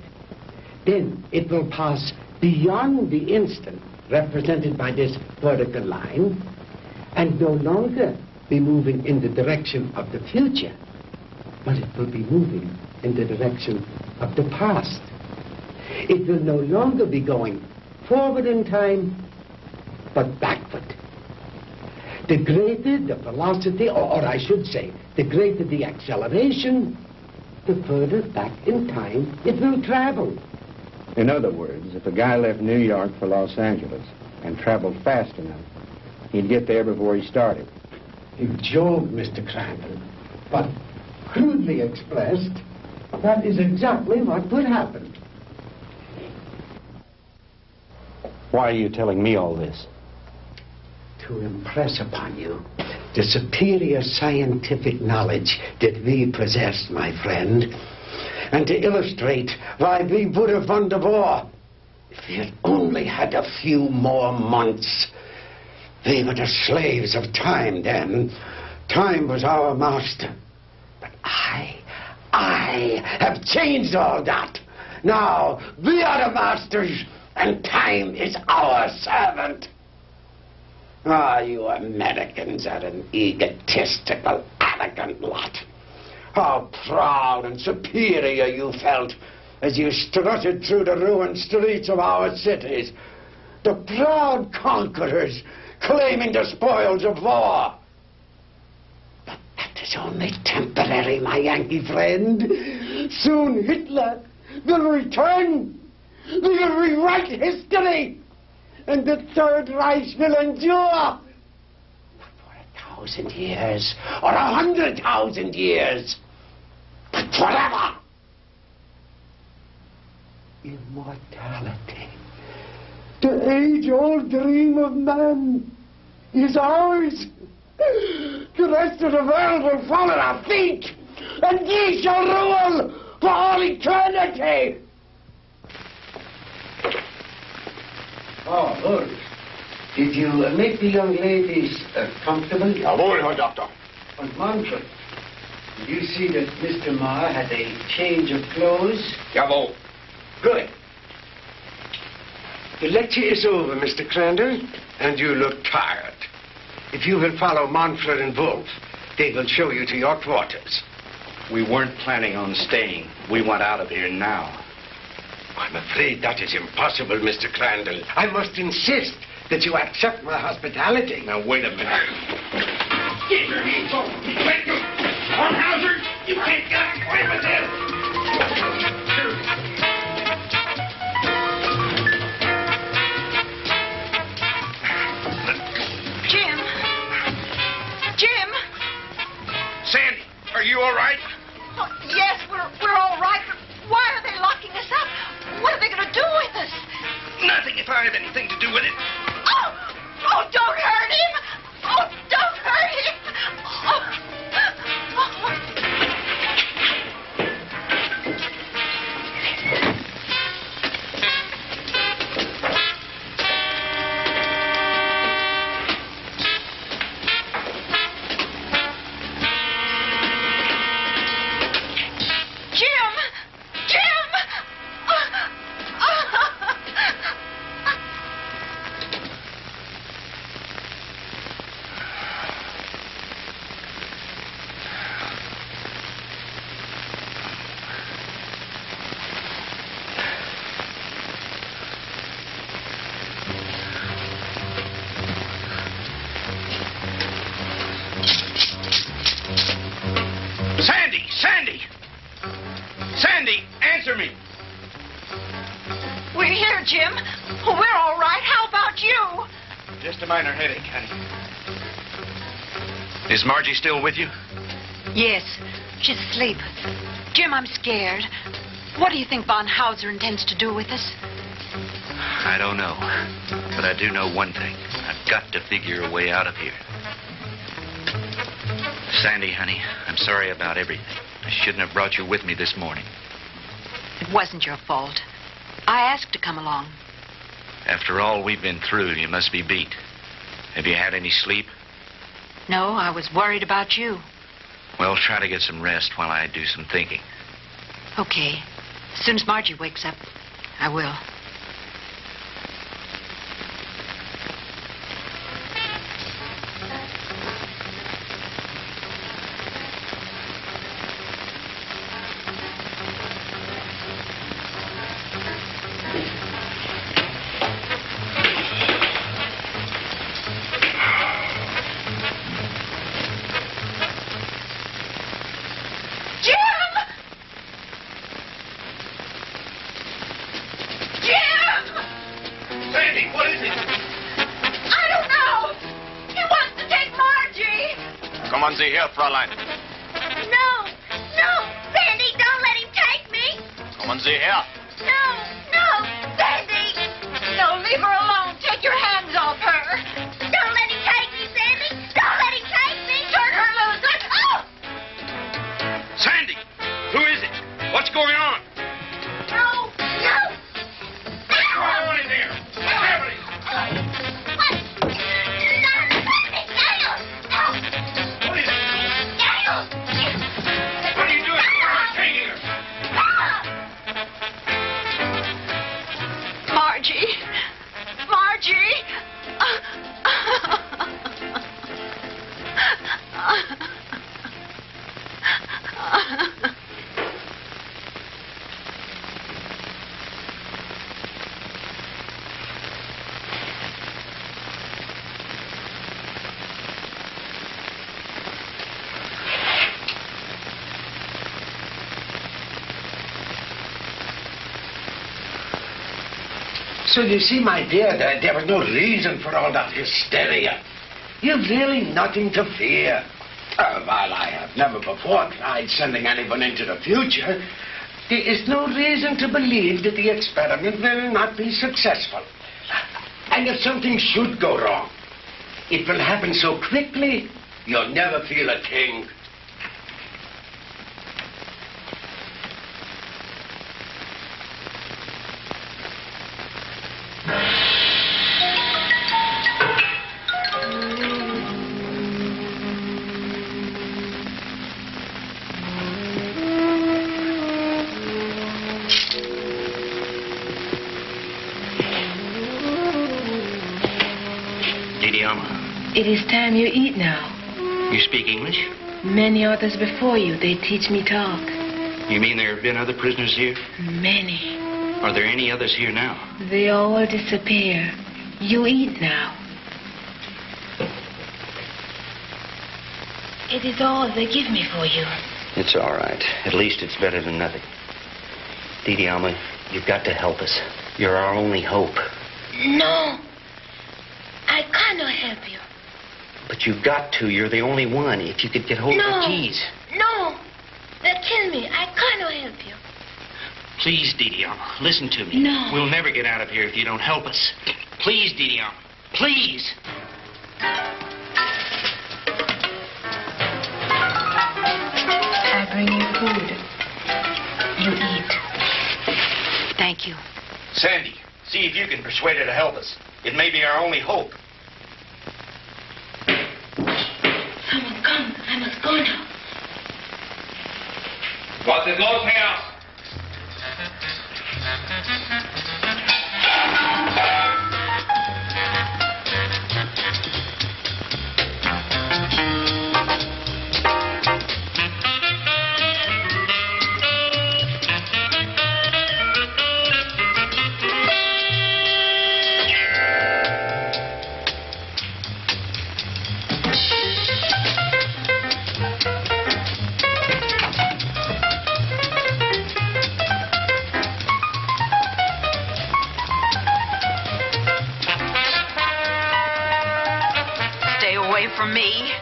then it will pass beyond the instant, represented by this vertical line, and no longer be moving in the direction of the future, but it will be moving in the direction of the past. It will no longer be going forward in time, but backward. The greater the velocity, or I should say, the greater the acceleration, the further back in time it will travel. In other words, if a guy left New York for Los Angeles and traveled fast enough, he'd get there before he started. You joke, Mr. Crandall, but crudely expressed, that is exactly what would happen. Why are you telling me all this? To impress upon you the superior scientific knowledge that we possess, my friend, and to illustrate why we would have won the war if we had only had a few more months. We were the slaves of time then. Time was our master. But I have changed all that. Now we are the masters, and time is our servant. Ah, you Americans are an egotistical, arrogant lot. How proud and superior you felt as you strutted through the ruined streets of our cities. The proud conquerors claiming the spoils of war. It's only temporary, my Yankee friend. Soon Hitler will return. We will rewrite history. And the Third Reich will endure. Not for 1,000 years or 100,000 years, but forever. Immortality. The age-old dream of man is ours. The rest of the world will fall at our feet, and ye shall rule for all eternity. Oh, good. Did you make the young ladies comfortable? Jawohl, Herr Doctor. And Manfred, did you see that Mr. Marr had a change of clothes? Jawohl. Good. The lecture is over, Mr. Crandall, and you look tired. If you will follow Manfred and Wolf, they will show you to your quarters. We weren't planning on staying. We want out of here now. I'm afraid that is impossible, Mr. Crandall. I must insist that you accept my hospitality. Now, wait a minute. Get your hands off me. Let go. Hornhauser, you can't get away with this. Jim! Sandy, are you all right? Oh, yes, we're all right, but why are they locking us up? What are they going to do with us? Nothing if I have anything to do with it. Oh, don't hurt him! Oh, don't hurt him! Sandy, answer me. We're here, Jim. We're all right. How about you? Just a minor headache, honey. Is Margie still with you? Yes, she's asleep. Jim, I'm scared. What do you think von Hauser intends to do with us? I don't know. But I do know one thing. I've got to figure a way out of here. Sandy, honey, I'm sorry about everything. I shouldn't have brought you with me this morning. It wasn't your fault. I asked to come along. After all we've been through, you must be beat. Have you had any sleep? No, I was worried about you. Well, try to get some rest while I do some thinking. Okay. As soon as Margie wakes up, I will. Kommen Sie her, Fräulein. No, Sandy, don't let him take me. Kommen Sie her. No, Sandy. No, leave her alone. Take your hands off her. Don't let him take me, Sandy. Don't let him take me. Turn her loose. Oh! Sandy, who is it? What's going on? No. What's going on in there? What's happening? What are you doing? Taking her. So you see, my dear, there was no reason for all that hysteria. You've really nothing to fear. While I have never before tried sending anyone into the future, there is no reason to believe that the experiment will not be successful. And if something should go wrong, it will happen so quickly, you'll never feel a thing. It is time you eat now. You speak English? Many others before you, they teach me talk. You mean there have been other prisoners here? Many. Are there any others here now? They all disappear. You eat now. It is all they give me for you. It's all right. At least it's better than nothing. Didi Alma, you've got to help us. You're our only hope. No. I cannot help you. But you've got to. You're the only one. If you could get hold of the keys. No. They'll kill me. I cannot help you. Please, Didi Alma, listen to me. No. We'll never get out of here if you don't help us. Please, Didi Alma. Please. I bring you food. You eat. Thank you. Sandy, see if you can persuade her to help us. It may be our only hope. Someone come. I must go now. Was ist los, Herr? From me.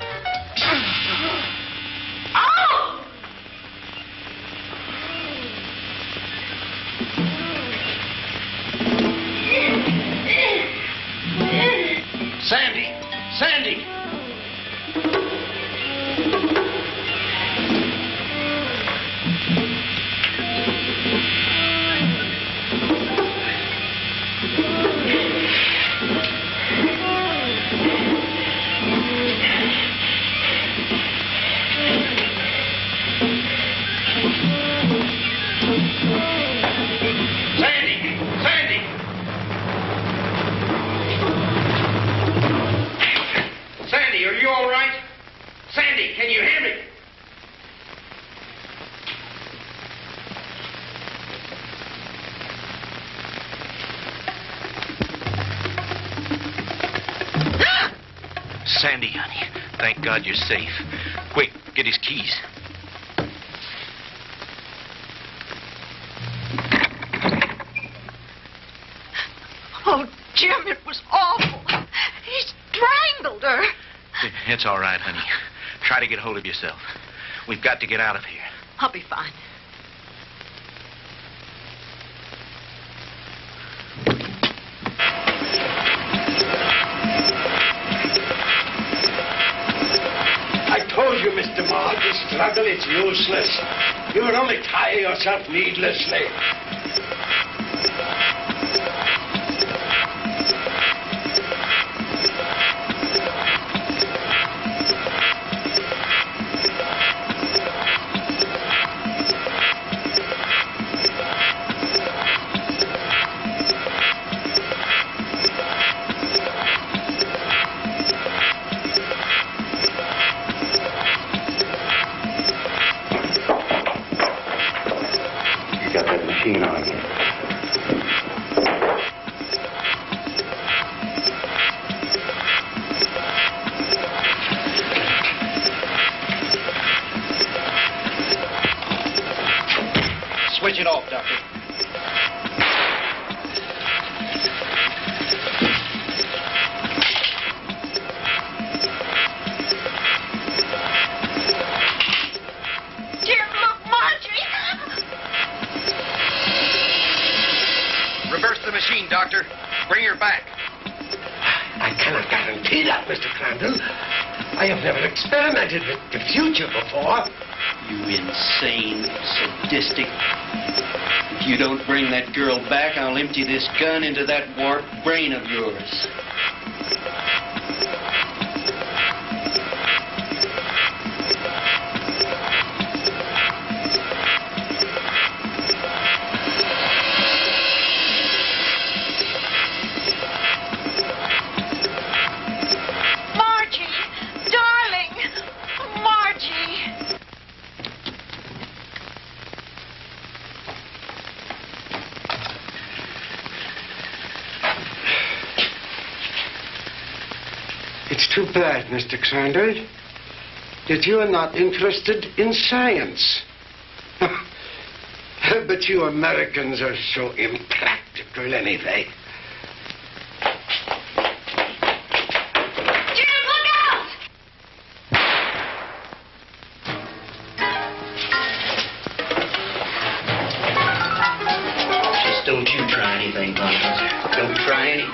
Oh! Sandy! Sandy! Can you hear me? Sandy, honey. Thank God you're safe. Quick, get his keys. Oh, Jim, it was awful. He strangled her. It's all right, honey. Try to get hold of yourself. We've got to get out of here. I'll be fine. I told you, Mr. Maud, the struggle is useless. You will only tire yourself needlessly. Switch it off, Doctor. Speed up, Mr. Crandall. I have never experimented with the future before. You insane, sadistic. If you don't bring that girl back, I'll empty this gun into that warped brain of yours. It's too bad, Mr. Crandall, that you are not interested in science. But you Americans are so impractical anyway. Jim, look out! Just don't you try anything, Von Hauser. Don't try anything.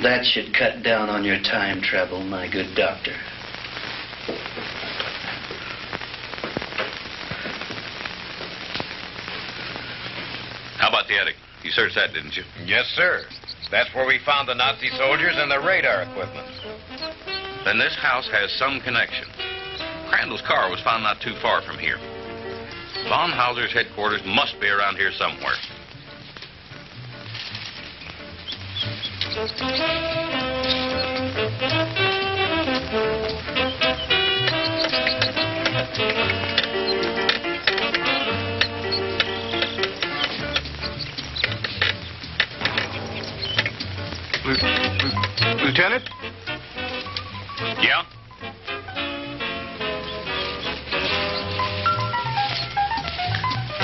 That should cut down on your time travel, my good doctor. How about the attic? You searched that, didn't you? Yes, sir. That's where we found the Nazi soldiers and their radar equipment. Then this house has some connection. Crandall's car was found not too far from here. Von Hauser's headquarters must be around here somewhere. Lieutenant? Yeah?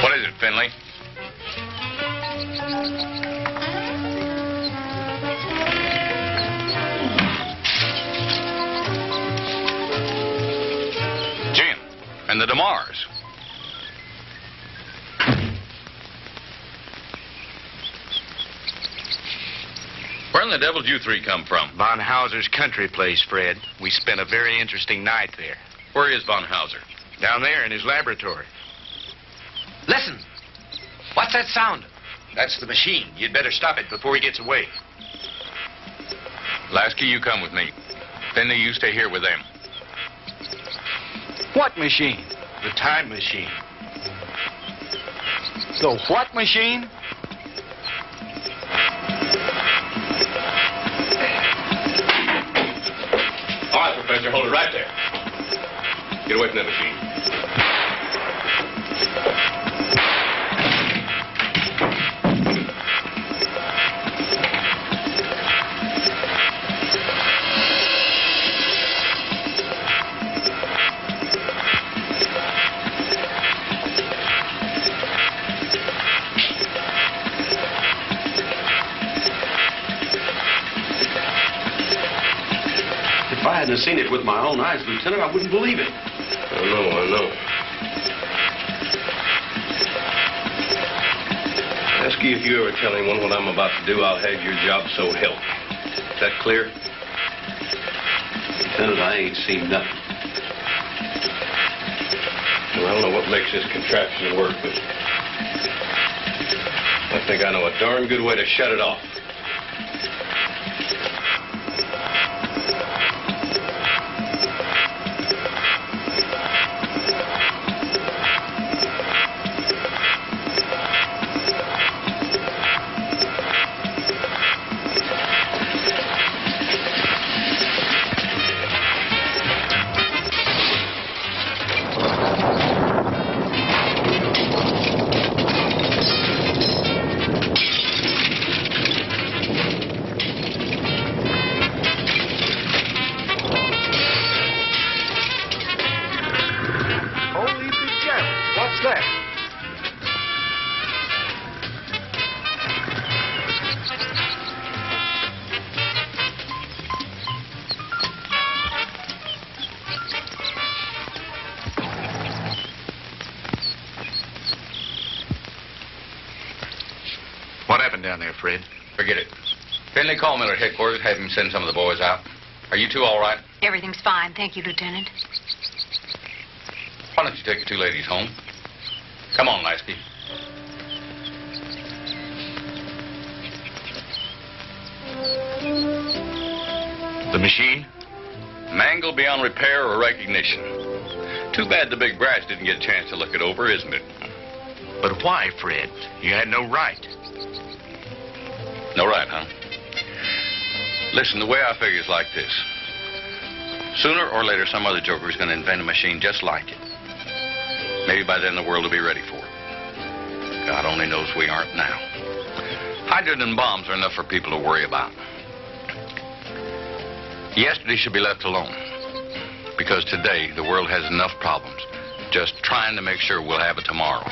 What is it, Finley? Jim, and the DeMars. Where in the devil did you three come from? Von Hauser's country place, Fred. We spent a very interesting night there. Where is Von Hauser? Down there in his laboratory. Listen. What's that sound? That's the machine. You'd better stop it before he gets away. Lasky, you come with me. Finley, you stay here with them. What machine? The time machine. The what machine? All right, Professor, hold it right there. Get away from that machine. If I hadn't seen it with my own eyes, Lieutenant, I wouldn't believe it. I know. Lasky, if you ever tell anyone what I'm about to do, I'll have your job, so help me. Is that clear? Lieutenant, I ain't seen nothing. Well, I don't know what makes this contraption work, but I think I know a darn good way to shut it off. What happened down there, Fred? Forget it. Finley, call Miller at headquarters. Have him send some of the boys out. Are you two all right? Everything's fine. Thank you, Lieutenant. Why don't you take the two ladies home? Come on, Lasky. The machine? Mangled beyond repair or recognition. Too bad the big brass didn't get a chance to look it over, isn't it? But why, Fred? You had no right. No right, huh? Listen, the way I figure is like this. Sooner or later, some other joker is going to invent a machine just like it. Maybe by then the world will be ready for it. God only knows we aren't now. Hydrogen bombs are enough for people to worry about. Yesterday should be left alone. Because today, the world has enough problems. Just trying to make sure we'll have it tomorrow.